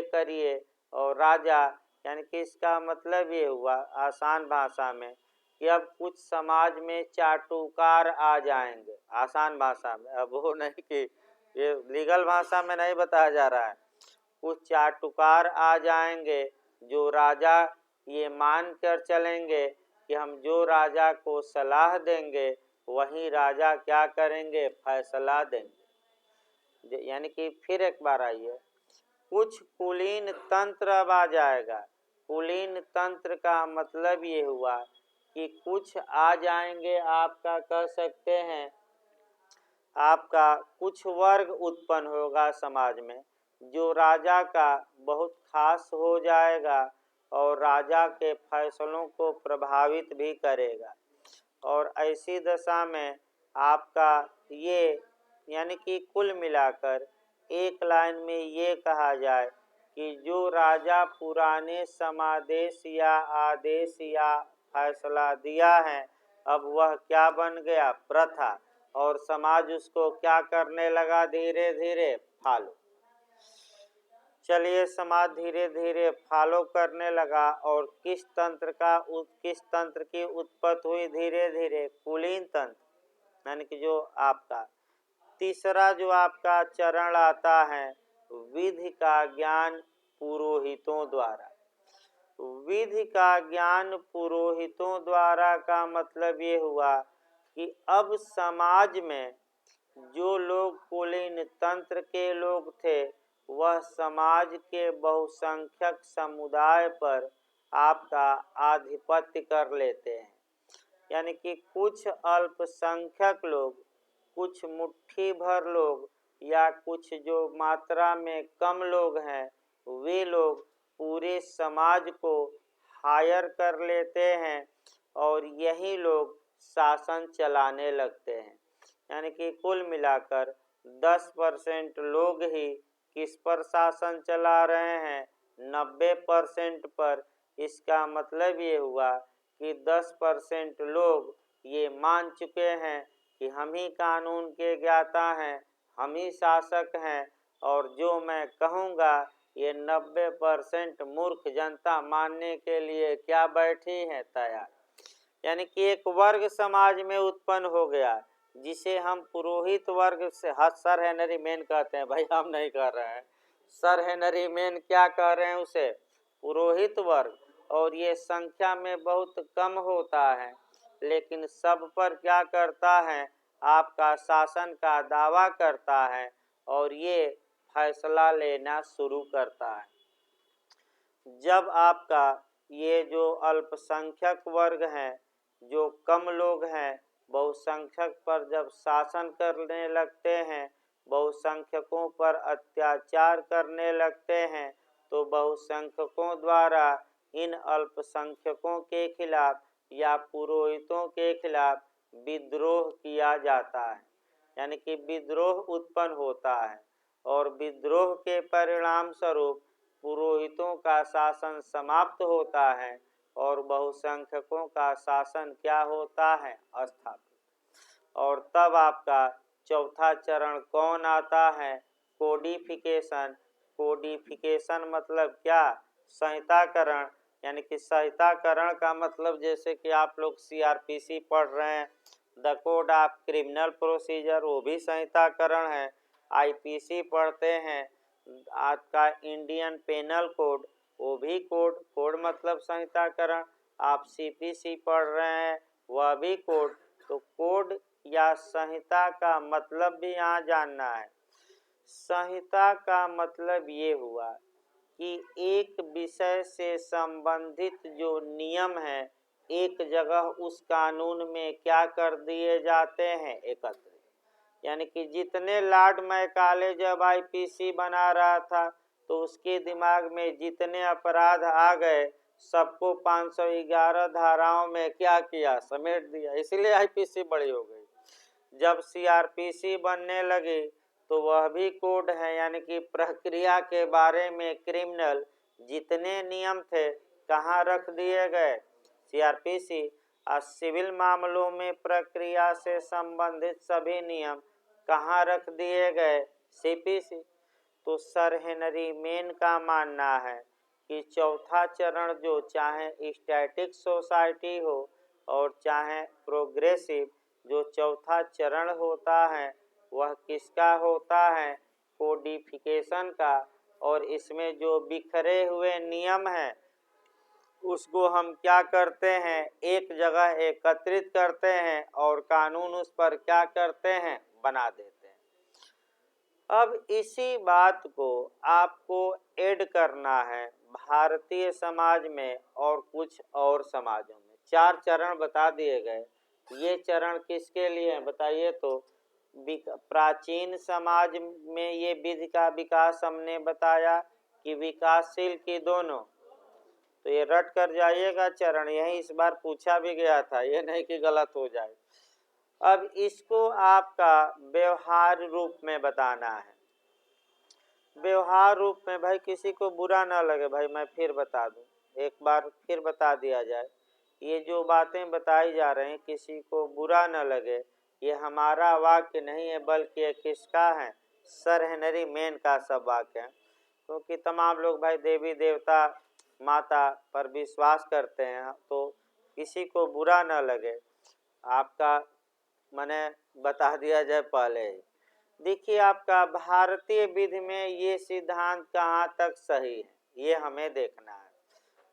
करिए। और राजा यानी कि इसका मतलब ये हुआ आसान भाषा में कि अब कुछ समाज में चाटुकार आ जाएंगे, आसान भाषा में, अब वो नहीं कि ये लीगल भाषा में नहीं बताया जा रहा है। कुछ चाटुकार आ जाएंगे जो राजा ये मान कर चलेंगे कि हम जो राजा को सलाह देंगे वही राजा क्या करेंगे, फैसला देंगे। यानी कि फिर एक बार आइए, कुछ कुलीन तंत्र अब आ जाएगा। कुलीन तंत्र का मतलब ये हुआ कि कुछ आ जाएंगे, आपका कह सकते हैं आपका कुछ वर्ग उत्पन्न होगा समाज में जो राजा का बहुत खास हो जाएगा और राजा के फैसलों को प्रभावित भी करेगा। और ऐसी दशा में आपका ये यानी कि कुल मिलाकर एक लाइन में ये कहा जाए कि जो राजा पुराने समादेश या आदेश या फैसला दिया है अब वह क्या बन गया, प्रथा, और समाज उसको क्या करने लगा, धीरे धीरे फॉलो। चलिए, समाज धीरे धीरे फॉलो करने लगा और किस तंत्र की उत्पत्ति हुई धीरे धीरे, कुलीन तंत्र। यानी कि जो आपका तीसरा जो आपका चरण आता है विधि का ज्ञान पुरोहितों द्वारा। विधि का ज्ञान पुरोहितों द्वारा का मतलब ये हुआ कि अब समाज में जो लोग कुलीन तंत्र के लोग थे वह समाज के बहुसंख्यक समुदाय पर आपका आधिपत्य कर लेते हैं। यानी कि कुछ अल्पसंख्यक लोग, कुछ मुट्ठी भर लोग या कुछ जो मात्रा में कम लोग हैं वे लोग पूरे समाज को हायर कर लेते हैं और यही लोग शासन चलाने लगते हैं। यानी कि कुल मिलाकर 10% लोग ही किस पर शासन चला रहे हैं, 90% पर। इसका मतलब ये हुआ कि 10% लोग ये मान चुके हैं कि हम ही कानून के ज्ञाता हैं, हम ही शासक हैं और जो मैं कहूँगा ये 90% मूर्ख जनता मानने के लिए क्या बैठी है, तैयार। यानी कि एक वर्ग समाज में उत्पन्न हो गया जिसे हम पुरोहित वर्ग से सर हेनरी मेन कहते हैं। भाई हम नहीं कह रहे हैं, सर हेनरी मेन क्या कह रहे हैं उसे, पुरोहित वर्ग। और ये संख्या में बहुत कम होता है लेकिन सब पर क्या करता है, आपका शासन का दावा करता है और ये फैसला लेना शुरू करता है। जब आपका ये जो अल्पसंख्यक वर्ग हैं, जो कम लोग हैं, बहुसंख्यक पर जब शासन करने लगते हैं, बहुसंख्यकों पर अत्याचार करने लगते हैं तो बहुसंख्यकों द्वारा इन अल्पसंख्यकों के खिलाफ या पुरोहितों के खिलाफ विद्रोह किया जाता है। यानी कि विद्रोह उत्पन्न होता है और विद्रोह के परिणाम स्वरूप पुरोहितों का शासन समाप्त होता है और बहुसंख्यकों का शासन क्या होता है, स्थापित। और तब आपका चौथा चरण कौन आता है, कोडिफिकेशन। कोडिफिकेशन मतलब क्या, संहिताकरण। यानी कि संहिताकरण का मतलब जैसे कि आप लोग CRPC पढ़ रहे हैं, the code of criminal procedure, वो भी संहिताकरण है। IPC पढ़ते हैं, आपका इंडियन पेनल कोड, वो भी कोड मतलब संहिताकरण। आप CPC पढ़ रहे हैं, वह भी कोड। तो कोड या संहिता का मतलब भी यहाँ जानना है। संहिता का मतलब ये हुआ कि एक विषय से संबंधित जो नियम है एक जगह उस कानून में क्या कर दिए जाते हैं, एकत्रित। यानी कि जितने लॉर्ड मैकाले जब IPC बना रहा था तो उसके दिमाग में जितने अपराध आ गए सबको 511 धाराओं में क्या किया, समेट दिया, इसलिए IPC बड़ी हो गई। जब CRPC बनने लगी तो वह भी कोड है। यानी कि प्रक्रिया के बारे में क्रिमिनल जितने नियम थे कहाँ रख दिए गए, CRPC। सिविल मामलों में प्रक्रिया से संबंधित सभी नियम कहाँ रख दिए गए? सीपीसी। तो सर हेनरी मेन का मानना है कि चौथा चरण जो चाहे स्टैटिक सोसाइटी हो और चाहे प्रोग्रेसिव, जो चौथा चरण होता है वह किसका होता है? कोडिफिकेशन का। और इसमें जो बिखरे हुए नियम हैं उसको हम क्या करते हैं? एक जगह एकत्रित करते हैं और कानून उस पर क्या करते हैं? बना देते हैं। अब इसी बात को आपको ऐड करना है भारतीय समाज में और कुछ और समाजों में। 4 चरण बता दिए गए। ये चरण किसके लिए हैं बताइए? तो प्राचीन समाज में ये विधि का विकास हमने बताया कि विकासशील की दोनों। तो ये रट कर जाइएगा चरण, यही इस बार पूछा भी गया था, ये नहीं कि गलत हो जाए। अब इसको आपका व्यवहार रूप में बताना है। व्यवहार रूप में भाई किसी को बुरा ना लगे, भाई मैं फिर बता दूं, एक बार फिर बता दिया जाए, ये जो बातें बताई जा रही हैं किसी को बुरा न लगे, ये हमारा वाक्य नहीं है बल्कि ये किसका है? सर हेनरी मेन का सब वाक्य है। क्योंकि तमाम लोग भाई देवी देवता माता पर विश्वास करते हैं, तो किसी को बुरा न लगे, आपका मैंने बता दिया जाए पहले ही। देखिए आपका भारतीय विधि में ये सिद्धांत कहाँ तक सही है ये हमें देखना है।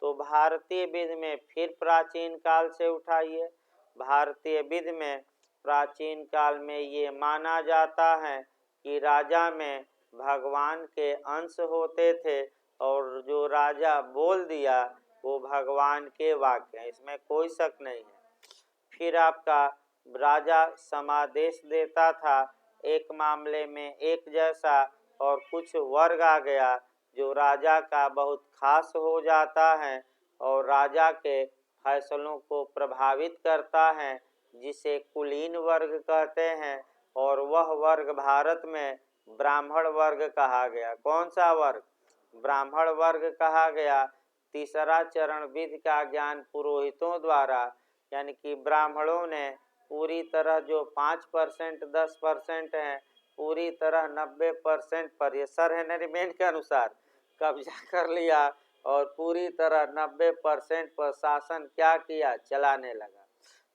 तो भारतीय विधि में फिर प्राचीन काल से उठाइए। भारतीय विधि में प्राचीन काल में ये माना जाता है कि राजा में भगवान के अंश होते थे और जो राजा बोल दिया वो भगवान के वाक्य हैं, इसमें कोई शक नहीं है। फिर आपका राजा समादेश देता था, एक मामले में एक जैसा, और कुछ वर्ग आ गया जो राजा का बहुत खास हो जाता है और राजा के फैसलों को प्रभावित करता है, जिसे कुलीन वर्ग कहते हैं। और वह वर्ग भारत में ब्राह्मण वर्ग कहा गया। कौन सा वर्ग? ब्राह्मण वर्ग कहा गया। तीसरा चरण विधि का ज्ञान पुरोहितों द्वारा, यानी कि ब्राह्मणों ने पूरी तरह जो 5% 10% है, पूरी तरह 90% पर, ये सर हेनरी मेन के अनुसार, कब्जा कर लिया और पूरी तरह 90% पर शासन क्या किया? चलाने लगा।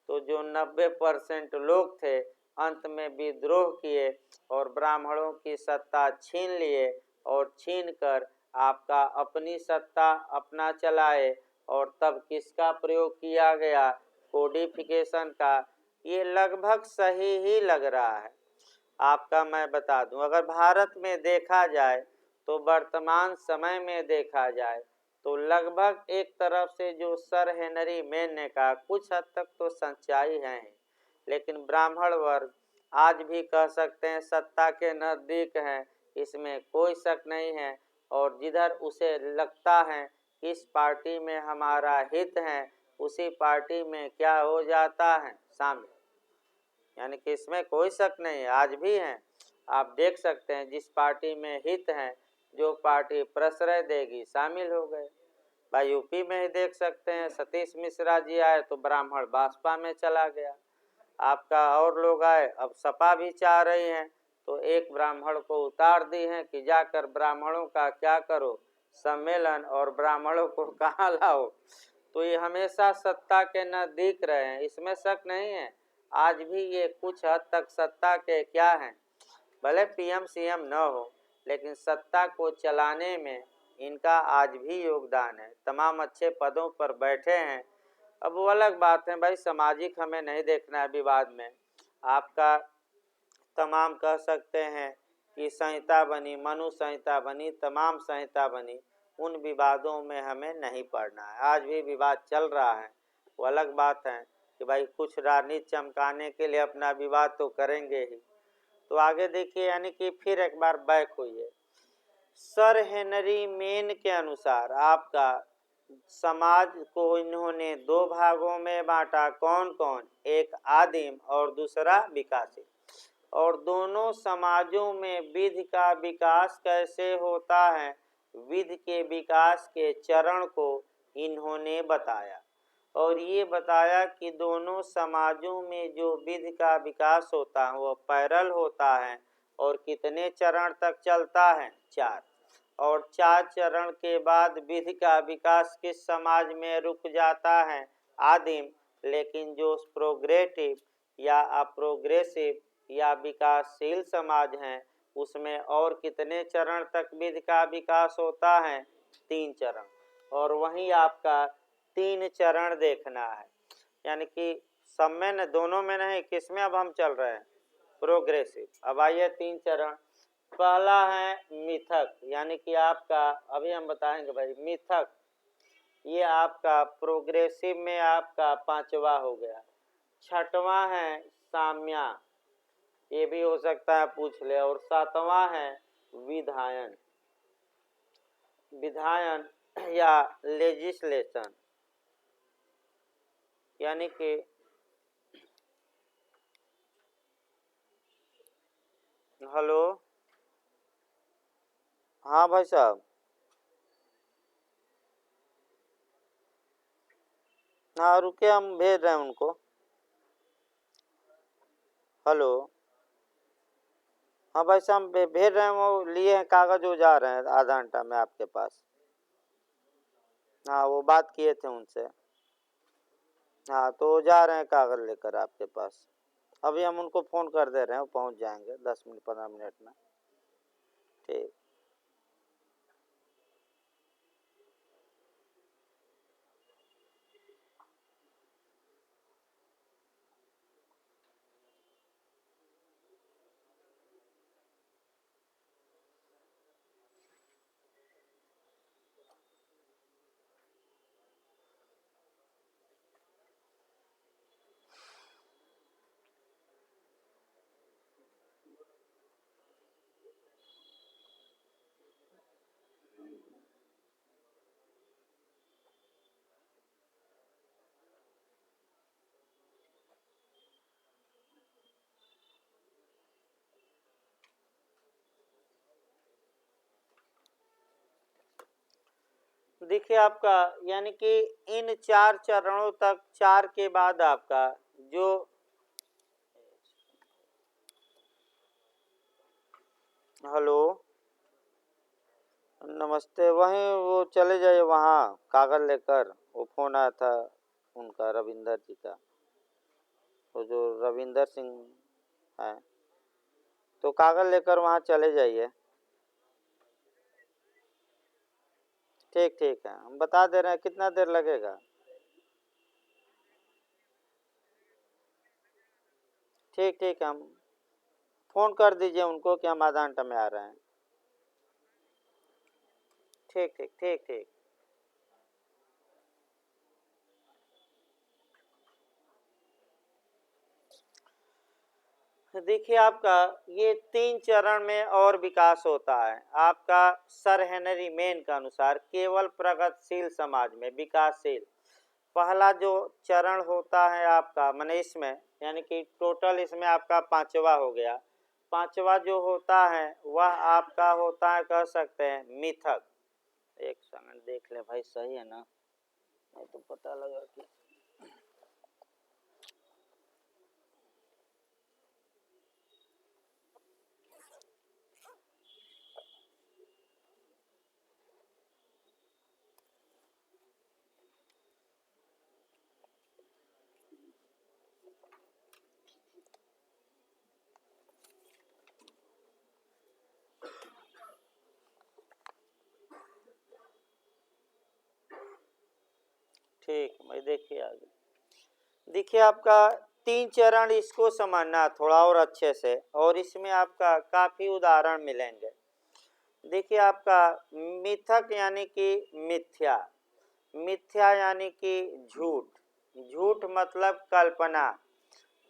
तो जो 90% लोग थे अंत में विद्रोह किए और ब्राह्मणों की सत्ता छीन लिए और छीन कर आपका अपनी सत्ता अपना चलाए। और तब किसका प्रयोग किया गया? कोडिफिकेशन का। ये लगभग सही ही लग रहा है आपका। मैं बता दूं, अगर भारत में देखा जाए तो वर्तमान समय में देखा जाए तो लगभग एक तरफ से जो सर हेनरी मेन ने कहा कुछ हद तक तो सच्चाई है, लेकिन ब्राह्मण वर्ग आज भी कह सकते हैं सत्ता के नज़दीक हैं, इसमें कोई शक नहीं है। और जिधर उसे लगता है इस पार्टी में हमारा हित है, उसी पार्टी में क्या हो जाता है? शामिल। यानी कि इसमें कोई शक नहीं है, आज भी हैं। आप देख सकते हैं जिस पार्टी में हित है, जो पार्टी प्रश्रय देगी, शामिल हो गए। भाई यूपी में ही देख सकते हैं, सतीश मिश्रा जी आए तो ब्राह्मण भाजपा में चला गया। आपका और लोग आए, अब सपा भी चाह रही हैं तो एक ब्राह्मण को उतार दी हैं कि जाकर ब्राह्मणों का क्या करो? सम्मेलन, और ब्राह्मणों को कहाँ लाओ? तो ये हमेशा सत्ता के नजदीक रहे हैं, इसमें शक नहीं है। आज भी ये कुछ हद तक सत्ता के क्या हैं? भले पीएम सीएम न हो, लेकिन सत्ता को चलाने में इनका आज भी योगदान है। तमाम अच्छे पदों पर बैठे हैं। अब वो अलग बात है भाई, सामाजिक हमें नहीं देखना है विवाद में। आपका तमाम कह सकते हैं कि संहिता बनी, मनु संहिता बनी, तमाम संहिता बनी, उन विवादों में हमें नहीं पड़ना है। आज भी विवाद चल रहा है, वो अलग बात है कि भाई कुछ राजनीति चमकाने के लिए अपना विवाद तो करेंगे ही। तो आगे देखिए, यानी कि फिर एक बार बैक हुई है। सर हेनरी मेन के अनुसार आपका समाज को इन्होंने 2 भागों में बांटा। कौन कौन? एक आदिम और दूसरा विकासी। और दोनों समाजों में विधि का विकास कैसे होता है, विधि के विकास के चरण को इन्होंने बताया। और ये बताया कि दोनों समाजों में जो विधि का विकास होता है वह पैरेलल होता है और कितने चरण तक चलता है, 4। और 4 चरण के बाद विधि का विकास किस समाज में रुक जाता है, आदिम। लेकिन जो प्रोग्रेसिव या अप्रोग्रेसिव या विकासशील समाज हैं उसमें और कितने चरण तक विधि का विकास होता है, 3 चरण। और वहीं आपका 3 चरण देखना है, यानी कि सब में न, दोनों में नहीं, किसमें अब हम चल रहे हैं, प्रोग्रेसिव। अब आइए 3 चरण। पहला है मिथक, यानी कि आपका, अभी हम बताएंगे भाई, मिथक ये आपका प्रोग्रेसिव में आपका 5वां हो गया। 6वां है साम्या, ये भी हो सकता है पूछ ले। और 7वां है विधायन, विधायन या लेजिस्लेशन, यानी कि हेलो, हाँ भाई साहब, हाँ रुके, हम भेज रहे हैं उनको। हेलो, हाँ भाई साहब भेज रहे हैं, वो लिए हैं कागज, वो जा रहे हैं आधा घंटा में आपके पास। हाँ वो बात किए थे उनसे, हाँ तो वो जा रहे हैं कागज लेकर आपके पास। अभी हम उनको फ़ोन कर दे रहे हैं, वो पहुंच जाएंगे 10 मिनट 15 मिनट में। ठीक। देखिए आपका, यानी कि इन 4 चरणों तक, 4 के बाद आपका जो, हेलो नमस्ते, वहीं वो चले जाइए वहाँ कागज लेकर, वो फ़ोन आया था उनका, रविंदर जी का, वो जो रविंदर सिंह है, तो कागज लेकर वहाँ चले जाइए। ठीक ठीक है, हम बता दे रहे हैं, कितना देर लगेगा। ठीक ठीक है, हम फ़ोन कर दीजिए उनको कि हम आधा घंटा में आ रहे हैं। ठीक ठीक ठीक ठीक। देखिए आपका ये 3 चरण में और विकास होता है। आपका सर हेनरी मेन के अनुसार केवल प्रगतिशील समाज में विकासशील, पहला जो चरण होता है आपका, माने इसमें, यानी कि टोटल इसमें आपका 5वां हो गया। 5वां जो होता है वह आपका होता है, कह सकते हैं मिथक। एक सेकंड देख ले भाई, सही है ना, नहीं तो पता लगा कि, ठीक भाई देखिए आगे। देखिए आपका 3 चरण, इसको समझना थोड़ा और अच्छे से, और इसमें आपका काफ़ी उदाहरण मिलेंगे। देखिए आपका मिथक यानी कि मिथ्या, मिथ्या यानी कि झूठ, झूठ मतलब कल्पना,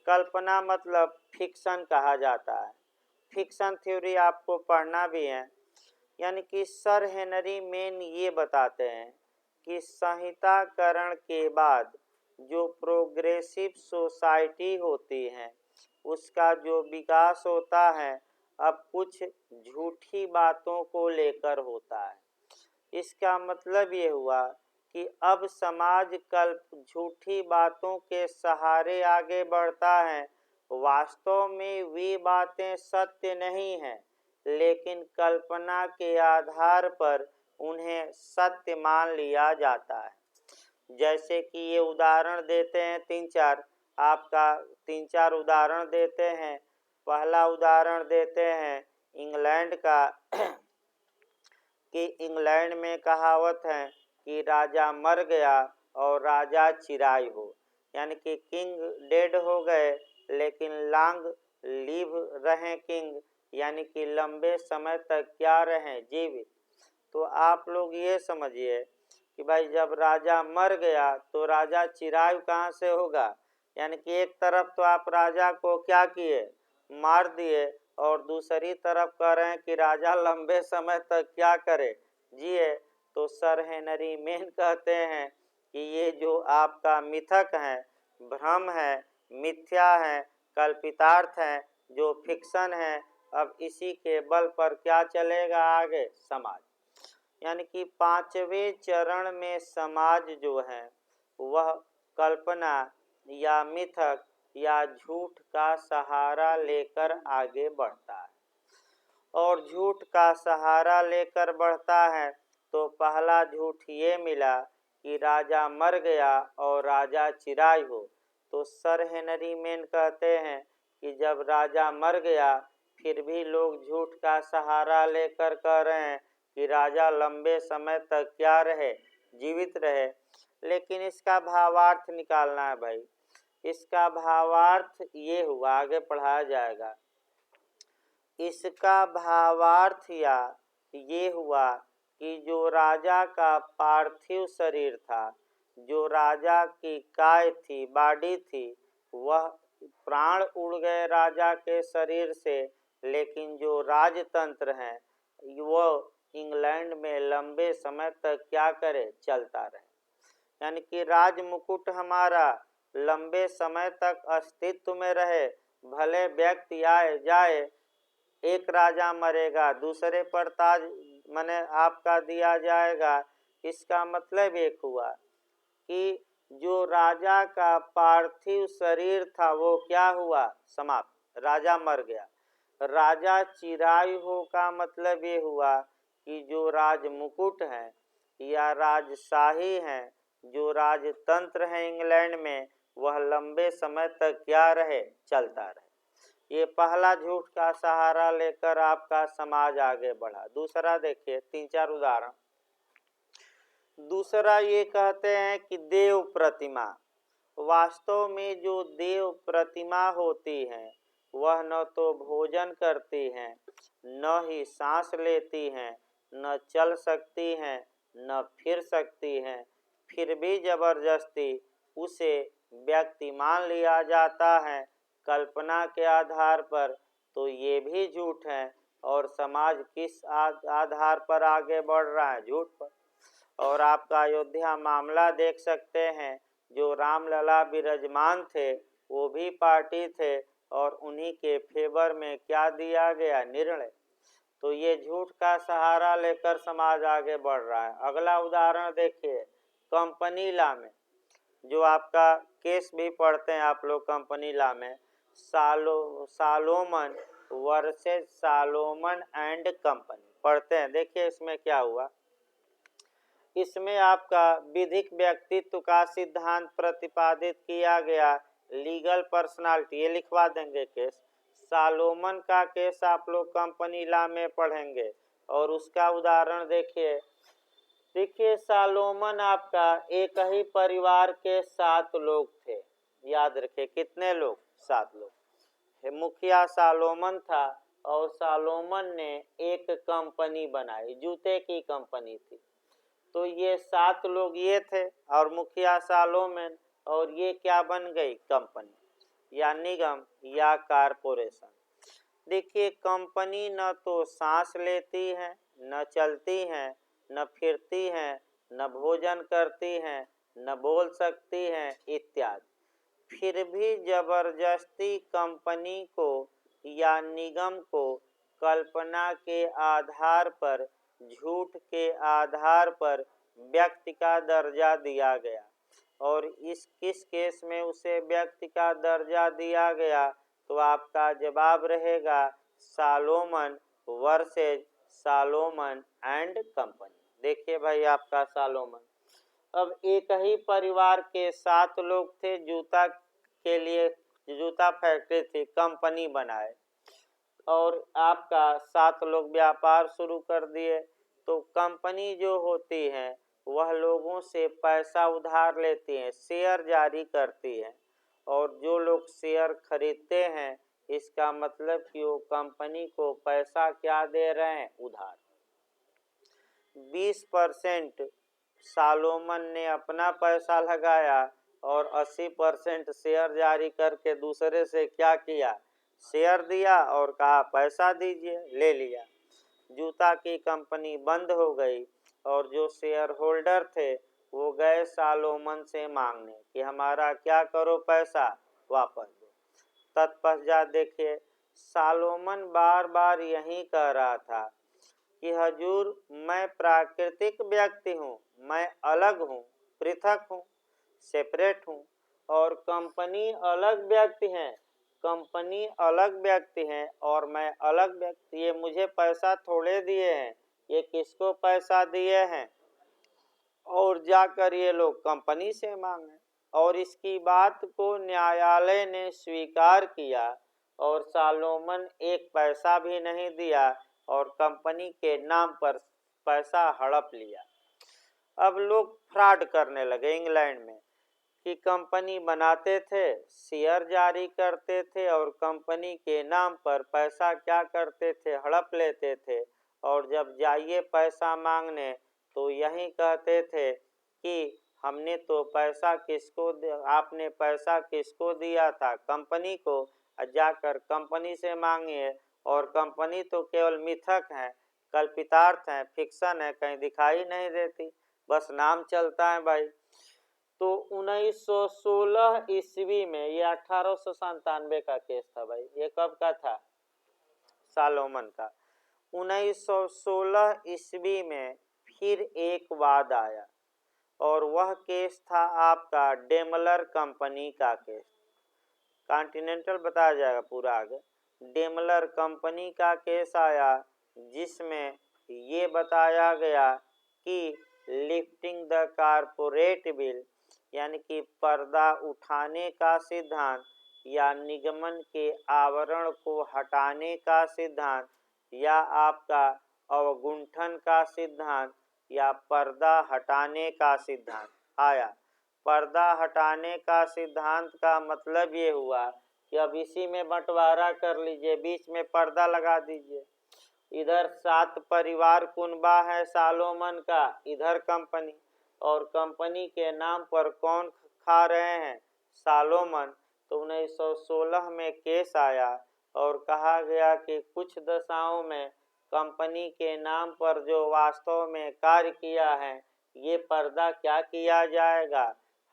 कल्पना मतलब फिक्शन कहा जाता है। फिक्शन थ्योरी आपको पढ़ना भी है। यानी कि सर हेनरी मेन ये बताते हैं कि संहिताकरण के बाद जो प्रोग्रेसिव सोसाइटी होती है उसका जो विकास होता है अब कुछ झूठी बातों को लेकर होता है। इसका मतलब ये हुआ कि अब समाज कल्प झूठी बातों के सहारे आगे बढ़ता है। वास्तव में वे बातें सत्य नहीं हैं, लेकिन कल्पना के आधार पर उन्हें सत्य मान लिया जाता है। जैसे कि ये उदाहरण देते हैं तीन चार उदाहरण देते हैं। पहला उदाहरण देते हैं इंग्लैंड का कि इंग्लैंड में कहावत है कि राजा मर गया और राजा चिराई हो, यानी कि किंग डेड हो गए लेकिन लॉन्ग लिव रहें किंग, यानी कि लंबे समय तक क्या रहें, जीवित। तो आप लोग ये समझिए कि भाई जब राजा मर गया तो राजा चिरायु कहाँ से होगा, यानी कि एक तरफ तो आप राजा को क्या किए, मार दिए, और दूसरी तरफ कह रहे हैं कि राजा लंबे समय तक क्या करे, जिए। तो सर हेनरी मेन कहते हैं कि ये जो आपका मिथक है, भ्रम है, मिथ्या है, कल्पितार्थ है, जो फिक्शन है, अब इसी के बल पर क्या चलेगा आगे समाज। यानी कि पांचवें चरण में समाज जो है वह कल्पना या मिथक या झूठ का सहारा लेकर आगे बढ़ता है। और झूठ का सहारा लेकर बढ़ता है तो पहला झूठ ये मिला कि राजा मर गया और राजा चिराई हो। तो सर हेनरी मेन कहते हैं कि जब राजा मर गया फिर भी लोग झूठ का सहारा लेकर कह रहे हैं कि राजा लंबे समय तक क्या रहे, जीवित रहे। लेकिन इसका भावार्थ निकालना है भाई। इसका भावार्थ ये हुआ, आगे पढ़ाया जाएगा। इसका भावार्थ या ये हुआ कि जो राजा का पार्थिव शरीर था, जो राजा की काय थी, बॉडी थी, वह प्राण उड़ गए राजा के शरीर से, लेकिन जो राजतंत्र है वो इंग्लैंड में लंबे समय तक क्या करे, चलता रहे। यानी कि राज मुकुट हमारा लंबे समय तक अस्तित्व में रहे, भले व्यक्ति आए जाए, एक राजा मरेगा दूसरे पर ताज माने आपका दिया जाएगा। इसका मतलब एक हुआ कि जो राजा का पार्थिव शरीर था वो क्या हुआ, समाप्त, राजा मर गया। राजा चिरायु हो का मतलब ये हुआ कि जो राज मुकुट है या राजशाही है, जो राजतंत्र है इंग्लैंड में, वह लंबे समय तक क्या रहे, चलता रहे। ये पहला झूठ का सहारा लेकर आपका समाज आगे बढ़ा। दूसरा देखिए, तीन चार उदाहरण। दूसरा ये कहते हैं कि देव प्रतिमा। वास्तव में जो देव प्रतिमा होती है वह न तो भोजन करती हैं, न ही सांस लेती हैं, न चल सकती हैं, न फिर सकती हैं, फिर भी जबरदस्ती उसे व्यक्ति मान लिया जाता है कल्पना के आधार पर। तो ये भी झूठ है। और समाज किस आधार पर आगे बढ़ रहा है, झूठ पर। और आपका अयोध्या मामला देख सकते हैं, जो रामलला विराजमान थे वो भी पार्टी थे और उन्हीं के फेवर में क्या दिया गया, निर्णय। तो ये झूठ का सहारा लेकर समाज आगे बढ़ रहा है। अगला उदाहरण देखिए, कंपनी लॉ में, जो आपका केस भी पढ़ते हैं आप लोग कंपनी लॉ में, Salomon versus Salomon and company पढ़ते हैं। देखिए इसमें क्या हुआ। इसमें आपका विधिक व्यक्तित्व का सिद्धांत प्रतिपादित किया गया, लीगल पर्सनालिटी, ये लिखवा देंगे केस। सालोमन का केस आप लोग कंपनी लॉ में पढ़ेंगे और उसका उदाहरण देखिए। देखिए सालोमन आपका एक ही परिवार के 7 लोग थे, याद रखिए कितने लोग, 7 लोग। मुखिया सालोमन था और सालोमन ने एक कंपनी बनाई, जूते की कंपनी थी। तो ये 7 लोग ये थे और मुखिया सालोमन, और ये क्या बन गई, कंपनी या निगम या कारपोरेशन। देखिए कंपनी न तो सांस लेती है, न चलती है, न फिरती है, न भोजन करती है, न बोल सकती है इत्यादि। फिर भी जबरदस्ती कंपनी को या निगम को कल्पना के आधार पर, झूठ के आधार पर व्यक्ति का दर्जा दिया गया। और इस किस केस में उसे व्यक्ति का दर्जा दिया गया? तो आपका जवाब रहेगा Salomon versus Salomon and company. देखिए भाई आपका सालोमन। अब एक ही परिवार के 7 लोग थे, जूता के लिए जूता फैक्ट्री थी, कंपनी बनाए और आपका 7 लोग व्यापार शुरू कर दिए। तो कंपनी जो होती है वह लोगों से पैसा उधार लेती है, शेयर जारी करती है, और जो लोग शेयर खरीदते हैं इसका मतलब कि वो कंपनी को पैसा क्या दे रहे हैं? उधार। 20% सालोमन ने अपना पैसा लगाया और 80% शेयर जारी करके दूसरे से क्या किया? शेयर दिया और कहा पैसा दीजिए, ले लिया। जूता की कंपनी बंद हो गई और जो शेयर होल्डर थे वो गए सालोमन से मांगने कि हमारा क्या करो, पैसा वापस दो। तत्पश्चात देखिए सालोमन बार बार यही कह रहा था कि हजूर मैं प्राकृतिक व्यक्ति हूँ, मैं अलग हूँ, पृथक हूँ, सेपरेट हूँ, और कंपनी अलग व्यक्ति हैं, कंपनी अलग व्यक्ति हैं और मैं अलग व्यक्ति। ये मुझे पैसा थोड़े दिए हैं, ये किसको पैसा दिए हैं? और जाकर ये लोग कंपनी से मांगे। और इसकी बात को न्यायालय ने स्वीकार किया और सालोमन एक पैसा भी नहीं दिया और कंपनी के नाम पर पैसा हड़प लिया। अब लोग फ्रॉड करने लगे इंग्लैंड में कि कंपनी बनाते थे, शेयर जारी करते थे और कंपनी के नाम पर पैसा क्या करते थे? हड़प लेते थे। और जब जाइए पैसा मांगने तो यही कहते थे कि हमने तो पैसा आपने पैसा किसको दिया था? कंपनी को। जाकर कंपनी से मांगिए, और कंपनी तो केवल मिथक है, कल्पितार्थ है, फिक्शन है, कहीं दिखाई नहीं देती, बस नाम चलता है भाई। तो 1916 ईस्वी में, ये 1897 का केस था भाई, ये कब का था? सालोमन का। 1916 ईस्वी में फिर एक वाद आया और वह केस था आपका डेमलर कंपनी का केस। कॉन्टिनेंटल बताया जाएगा पूरा आगे। डेमलर कंपनी का केस आया जिसमें ये बताया गया कि लिफ्टिंग द कारपोरेट बिल, यानी कि पर्दा उठाने का सिद्धांत या निगमन के आवरण को हटाने का सिद्धांत या आपका अवगुंठन का सिद्धांत या पर्दा हटाने का सिद्धांत आया। पर्दा हटाने का सिद्धांत का मतलब ये हुआ कि अब इसी में बंटवारा कर लीजिए, बीच में पर्दा लगा दीजिए। इधर 7 परिवार कुनबा है सालोमन का, इधर कंपनी, और कंपनी के नाम पर कौन खा रहे हैं? सालोमन। तो 1916 में केस आया और कहा गया कि कुछ दशाओं में कंपनी के नाम पर जो वास्तव में कार्य किया है ये पर्दा क्या किया जाएगा?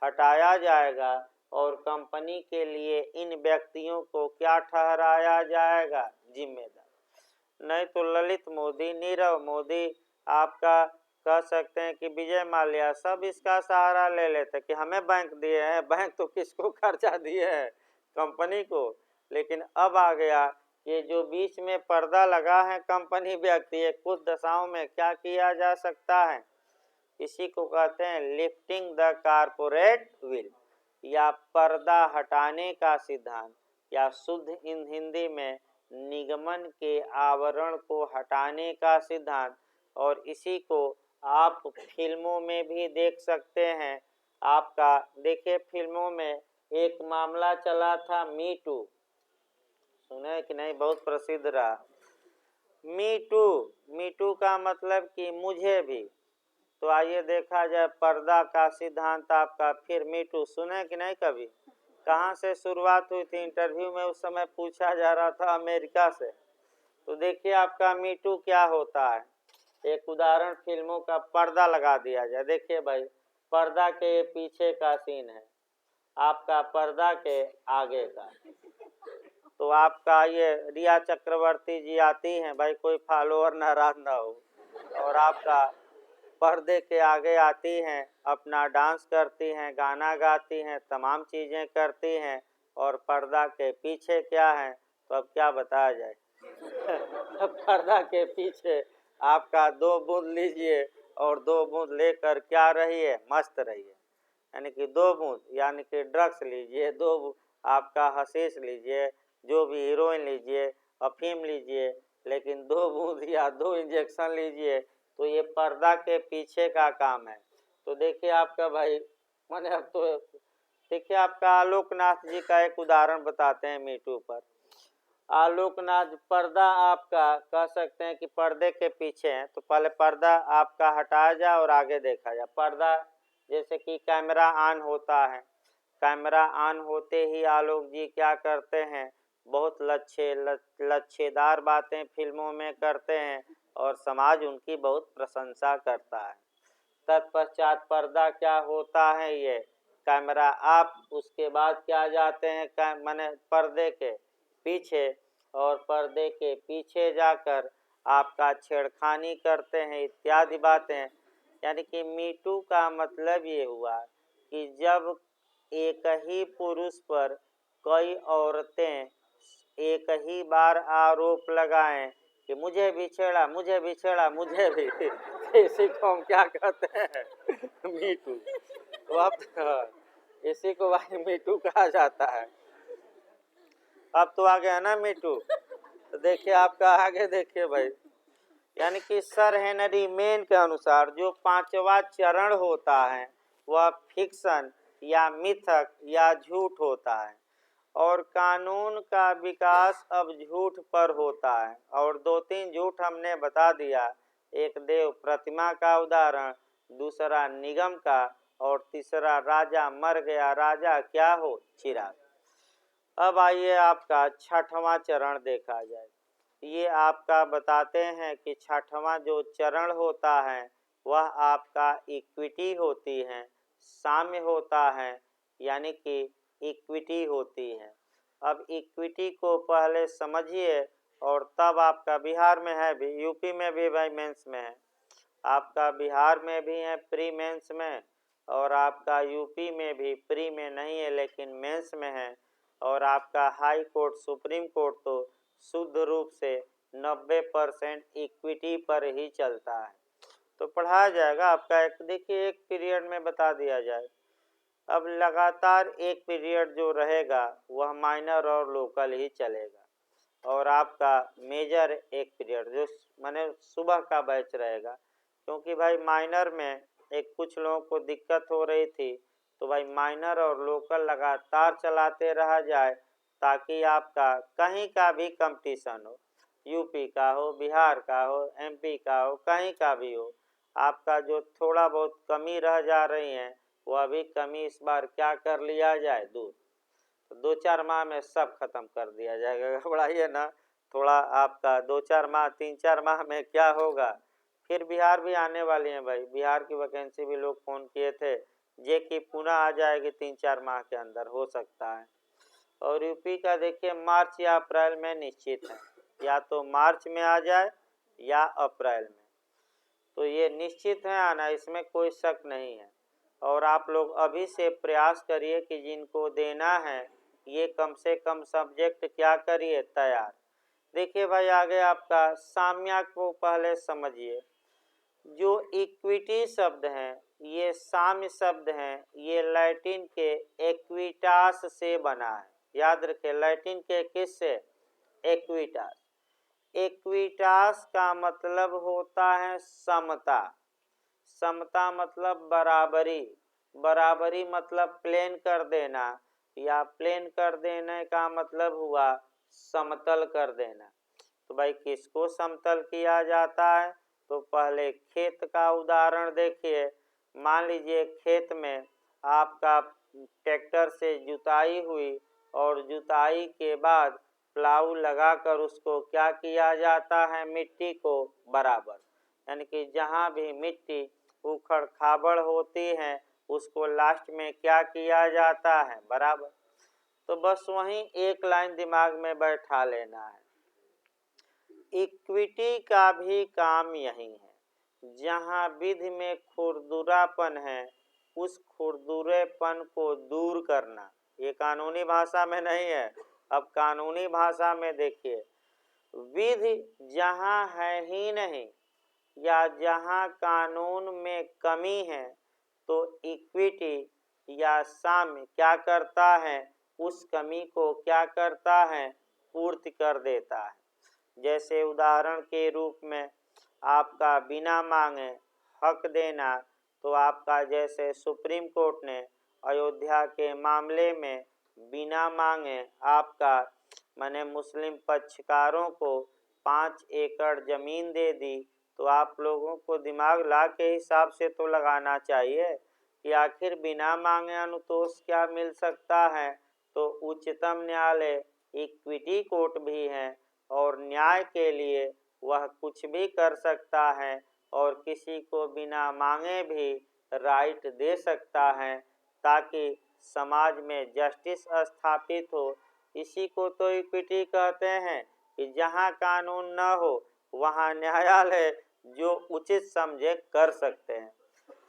हटाया जाएगा, और कंपनी के लिए इन व्यक्तियों को क्या ठहराया जाएगा? जिम्मेदार। नहीं तो ललित मोदी, नीरव मोदी, आपका कह सकते हैं कि विजय माल्या, सब इसका सहारा ले लेते कि हमें बैंक दिए हैं। बैंक तो किसको कर्जा दिए हैं? कंपनी को। लेकिन अब आ गया ये जो बीच में पर्दा लगा है कंपनी व्यक्ति, ये कुछ दशाओं में क्या किया जा सकता है? इसी को कहते हैं लिफ्टिंग द कारपोरेट विल, या पर्दा हटाने का सिद्धांत, या शुद्ध हिंदी में निगमन के आवरण को हटाने का सिद्धांत। और इसी को आप फिल्मों में भी देख सकते हैं। आपका देखिए फिल्मों में एक मामला चला था मी टू, सुने कि नहीं? बहुत प्रसिद्ध रहा मी टू। मी टू का मतलब कि मुझे भी। तो आइए देखा जाए पर्दा का सिद्धांत आपका फिर मी टू, सुने कि नहीं कभी? कहाँ से शुरुआत हुई थी? इंटरव्यू में उस समय पूछा जा रहा था अमेरिका से। तो देखिए आपका मी टू क्या होता है। एक उदाहरण फिल्मों का पर्दा लगा दिया जाए। देखिए भाई, पर्दा के पीछे का सीन है, आपका पर्दा के आगे का। तो आपका ये रिया चक्रवर्ती जी आती हैं भाई, कोई फॉलोअर नाराज ना हो, और आपका पर्दे के आगे आती हैं, अपना डांस करती हैं, गाना गाती हैं, तमाम चीज़ें करती हैं, और पर्दा के पीछे क्या है, तो अब क्या बताया जाए। पर्दा के पीछे आपका 2 बूंद लीजिए और 2 बूंद लेकर क्या रहिए, मस्त रहिए। यानी कि 2 बूंद यानी कि ड्रग्स लीजिए, 2 आपका हशीश लीजिए, जो भी हीरोइन लीजिए, अफीम लीजिए, लेकिन 2 बूंद या 2 इंजेक्शन लीजिए, तो ये पर्दा के पीछे का काम है। तो देखिए आपका भाई माने अब तो देखिए आपका आलोकनाथ जी का एक उदाहरण बताते हैं मीटू पर। आलोकनाथ पर्दा आपका कह सकते हैं कि पर्दे के पीछे है, तो पहले पर्दा आपका हटाया जाए और आगे देखा जाए। पर्दा जैसे कि कैमरा ऑन होता है, कैमरा ऑन होते ही आलोक जी क्या करते हैं, बहुत लच्छेदार बातें फिल्मों में करते हैं और समाज उनकी बहुत प्रशंसा करता है। तत्पश्चात पर्दा क्या होता है, ये कैमरा आप उसके बाद क्या जाते हैं माने पर्दे के पीछे, और पर्दे के पीछे जाकर आपका छेड़खानी करते हैं इत्यादि बातें। यानी कि मीटू का मतलब ये हुआ कि जब एक ही पुरुष पर कई औरतें एक ही बार आरोप लगाएं कि मुझे भी छेड़ा, मुझे भी छेड़ा, मुझे भी इसी को हम क्या कहते हैं, मीटू। तो अब इसी को भाई मीटू कहा जाता है। अब तो आ गया ना मीटू, तो देखिए आपका आगे देखिए भाई, यानी कि सर हेनरी मेन के अनुसार जो 5वां चरण होता है वह फिक्शन या मिथक या झूठ होता है, और कानून का विकास अब झूठ पर होता है। और 2-3 झूठ हमने बता दिया, एक देव प्रतिमा का उदाहरण, दूसरा निगम का, और तीसरा राजा मर गया राजा क्या हो, चिराग। अब आइए आपका 6वां चरण देखा जाए। ये आपका बताते हैं कि 6वां जो चरण होता है वह आपका इक्विटी होती है, साम्य होता है, यानी कि इक्विटी होती है। अब इक्विटी को पहले समझिए, और तब आपका बिहार में है भी, यूपी में भी भाई मेंस में है, आपका बिहार में भी है प्री मेंस में, और आपका यूपी में भी प्री में नहीं है लेकिन मेंस में है, और आपका हाई कोर्ट सुप्रीम कोर्ट तो शुद्ध रूप से 90% इक्विटी पर ही चलता है। तो पढ़ाया जाएगा आपका एक, देखिए एक पीरियड में बता दिया जाए। अब लगातार एक पीरियड जो रहेगा वह माइनर और लोकल ही चलेगा, और आपका मेजर एक पीरियड जो माने सुबह का बैच रहेगा, क्योंकि भाई माइनर में एक कुछ लोगों को दिक्कत हो रही थी, तो भाई माइनर और लोकल लगातार चलाते रहा जाए, ताकि आपका कहीं का भी कंपटीशन हो, यूपी का हो, बिहार का हो, एमपी का हो, कहीं का भी हो, आपका जो थोड़ा बहुत कमी रह जा रही है वह भी कमी इस बार क्या कर लिया जाए, दूर। तो 2-4 माह में सब खत्म कर दिया जाएगा, घबराइए ना थोड़ा। आपका 2-4 माह 3-4 माह में क्या होगा, फिर बिहार भी आने वाली है भाई, बिहार की वैकेंसी भी लोग फ़ोन किए थे, जे कि पुनः आ जाएगी 3-4 माह के अंदर हो सकता है। और यूपी का देखिए मार्च या अप्रैल में निश्चित है, या तो मार्च में आ जाए या अप्रैल में, तो ये निश्चित है आना, इसमें कोई शक नहीं है। और आप लोग अभी से प्रयास करिए कि जिनको देना है ये कम से कम सब्जेक्ट क्या करिए, तैयार। देखिए भाई आगे आपका साम्या को पहले समझिए। जो इक्विटी शब्द हैं ये साम्य शब्द हैं, ये लैटिन के एक्विटास से बना है, याद रखें लैटिन के किस से, एक्विटास। एक्विटास का मतलब होता है समता, समता मतलब बराबरी, बराबरी मतलब प्लेन कर देना, या प्लेन कर देने का मतलब हुआ समतल कर देना। तो भाई किसको समतल किया जाता है, तो पहले खेत का उदाहरण देखिए। मान लीजिए खेत में आपका ट्रैक्टर से जुताई हुई, और जुताई के बाद प्लाऊ लगाकर उसको क्या किया जाता है, मिट्टी को बराबर, यानी कि जहाँ भी मिट्टी उखड़ खाबड़ होती है उसको लास्ट में क्या किया जाता है, बराबर। तो बस वहीं एक लाइन दिमाग में बैठा लेना है, इक्विटी का भी काम यही है। जहाँ विधि में खुरदुरापन है उस खुरदुरेपन को दूर करना। ये कानूनी भाषा में नहीं है, अब कानूनी भाषा में देखिए, विधि जहाँ है ही नहीं या जहाँ कानून में कमी है तो इक्विटी या साम्य क्या करता है, उस कमी को क्या करता है, पूर्ति कर देता है। जैसे उदाहरण के रूप में आपका बिना मांगे हक देना, तो आपका जैसे सुप्रीम कोर्ट ने अयोध्या के मामले में बिना मांगे आपका माने मुस्लिम पक्षकारों को 5 एकड़ जमीन दे दी, तो आप लोगों को दिमाग ला के हिसाब से तो लगाना चाहिए कि आखिर बिना मांगे अनुतोष क्या मिल सकता है। तो उच्चतम न्यायालय इक्विटी कोर्ट भी है और न्याय के लिए वह कुछ भी कर सकता है और किसी को बिना मांगे भी राइट दे सकता है ताकि समाज में जस्टिस स्थापित हो। इसी को तो इक्विटी कहते हैं कि जहाँ कानून न हो वहाँ न्यायालय जो उचित समझे कर सकते हैं।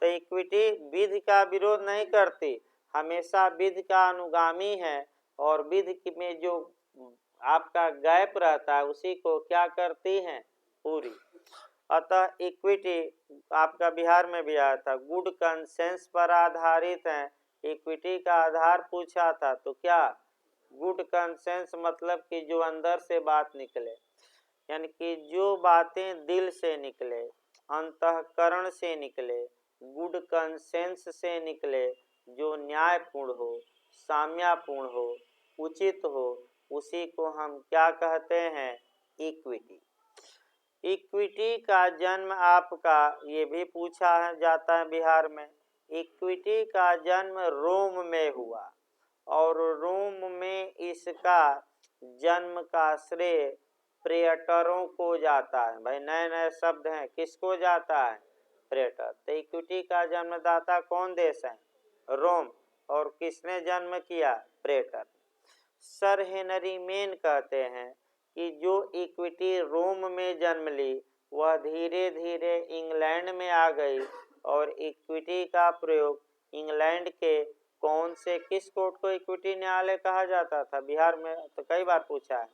तो इक्विटी विधि का विरोध नहीं करती, हमेशा विधि का अनुगामी है और विधि में जो आपका गैप रहता है उसी को क्या करती हैं, पूरी। अतः इक्विटी आपका बिहार में भी आया था, गुड कंसेंस पर आधारित है। इक्विटी का आधार पूछा था तो क्या गुड कंसेंस मतलब कि जो अंदर से बात निकले, यानी कि जो बातें दिल से निकले, अंतःकरण से निकले, गुड कंसेंस से निकले, जो न्यायपूर्ण हो, साम्यपूर्ण हो, उचित हो, उसी को हम क्या कहते हैं, इक्विटी। इक्विटी का जन्म आपका ये भी पूछा है जाता है बिहार में, इक्विटी का जन्म रोम में हुआ और रोम में इसका जन्म का श्रेय प्रेटरों को जाता है। भाई नए नए शब्द हैं, किसको जाता है, प्रेटर। तो इक्विटी का जन्मदाता कौन देश है, रोम, और किसने जन्म किया, प्रेटर। सर हेनरी मेन कहते हैं कि जो इक्विटी रोम में जन्म ली वह धीरे धीरे इंग्लैंड में आ गई और इक्विटी का प्रयोग इंग्लैंड के कौन से किस कोर्ट को इक्विटी न्यायालय कहा जाता था, बिहार में तो कई बार पूछा है,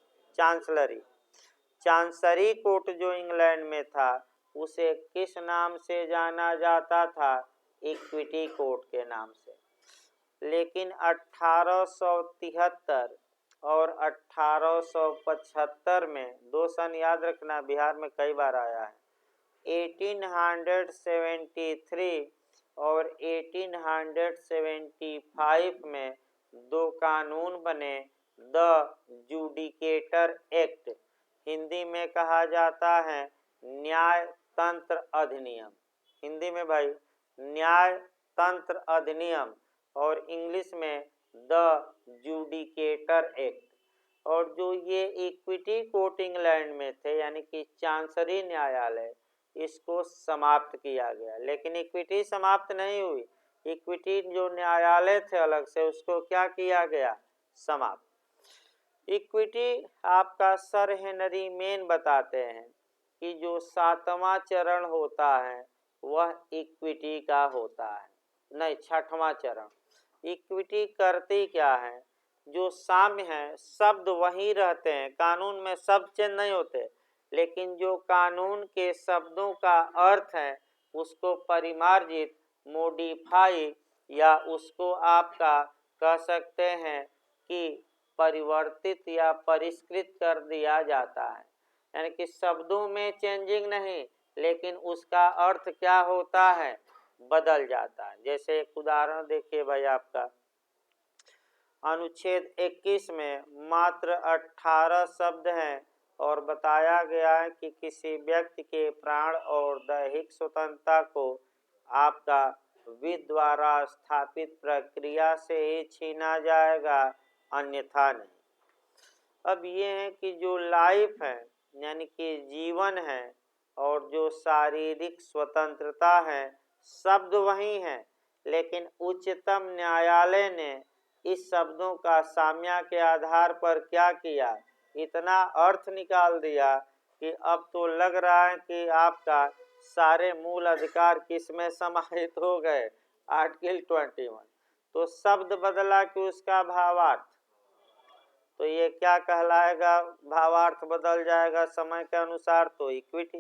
चांसरी कोर्ट जो इंग्लैंड में था उसे किस नाम से जाना जाता था, इक्विटी कोर्ट के नाम से। लेकिन 1873 और 1875 में, दो सन याद रखना बिहार में कई बार आया है, 1873 और 1875 में दो कानून बने, द जुडिकेटर एक्ट, हिंदी में कहा जाता है न्याय तंत्र अधिनियम, हिंदी में भाई न्याय तंत्र अधिनियम, और इंग्लिश में द जुडिकेटर एक्ट। और जो ये इक्विटी कोर्ट इंग्लैंड में थे यानी कि चांसरी न्यायालय, इसको समाप्त किया गया। लेकिन इक्विटी समाप्त नहीं हुई, इक्विटी जो न्यायालय थे अलग से उसको क्या किया गया, समाप्त। इक्विटी आपका सर हेनरी मेन बताते हैं कि जो 7वां चरण होता है वह इक्विटी का होता है, नहीं 6वां चरण। इक्विटी करती क्या है, जो साम्य है शब्द वही रहते हैं, कानून में शब्द चेंज नहीं होते, लेकिन जो कानून के शब्दों का अर्थ है उसको परिमार्जित, मॉडिफाई, या उसको आपका कह सकते हैं कि परिवर्तित या परिष्कृत कर दिया जाता है। यानी कि शब्दों में चेंजिंग नहीं, लेकिन उसका अर्थ क्या होता है, बदल जाता है। जैसे एक उदाहरण देखिए भाई, आपका अनुच्छेद 21 में मात्र 18 शब्द हैं और बताया गया है कि किसी व्यक्ति के प्राण और दैहिक स्वतंत्रता को आपका विधि द्वारा स्थापित प्रक्रिया से ही छीना जाएगा, अन्यथा नहीं। अब ये है कि जो लाइफ है यानी कि जीवन है और जो शारीरिक स्वतंत्रता है, शब्द वही है, लेकिन उच्चतम न्यायालय ने इस शब्दों का साम्य के आधार पर क्या किया, इतना अर्थ निकाल दिया कि अब तो लग रहा है कि आपका सारे मूल अधिकार किसमें समाहित हो गए? आर्टिकल 21। तो शब्द बदला कि उसका भावार्थ, तो ये क्या कहलाएगा? भावार्थ बदल जाएगा समय के अनुसार, तो इक्विटी।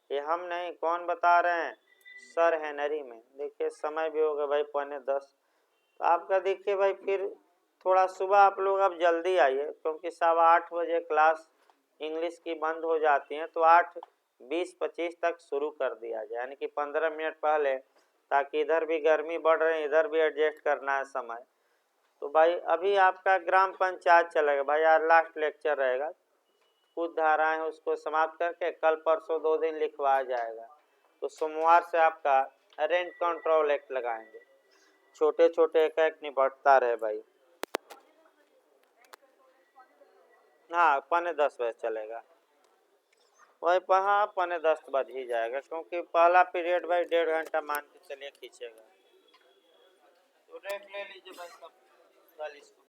ये हम नहीं, कौन बता रहे हैं? सर हेनरी में। देखिए समय भी हो गया भाई 9:45। तो आपका देखिए भाई, फिर थोड़ा सुबह आप लोग अब जल्दी आइए, क्योंकि 8:15 बजे क्लास इंग्लिश की बंद हो जाती है, तो 8:20-25 तक शुरू कर दिया जाए, यानी कि 15 मिनट पहले, ताकि इधर भी गर्मी बढ़ रही है, इधर भी एडजस्ट करना है समय। तो भाई अभी आपका ग्राम पंचायत चलेगा भाई, आज लास्ट लेक्चर रहेगा। कुछ धाराएं हैं उसको समाप्त करके कल परसों 2 दिन लिखवाया जाएगा। तो सोमवार से आपका रेंट कंट्रोल एक्ट लगाएंगे। छोटे छोटे एक एक निपटता रहे भाई। हाँ 9:45 चलेगा, वही हाँ 9:45 बज ही जाएगा, क्योंकि पहला पीरियड भाई 1.5 घंटा मान के चलिए खींचेगा। तो रेट ले लीजिए भाई सब, कल इसको।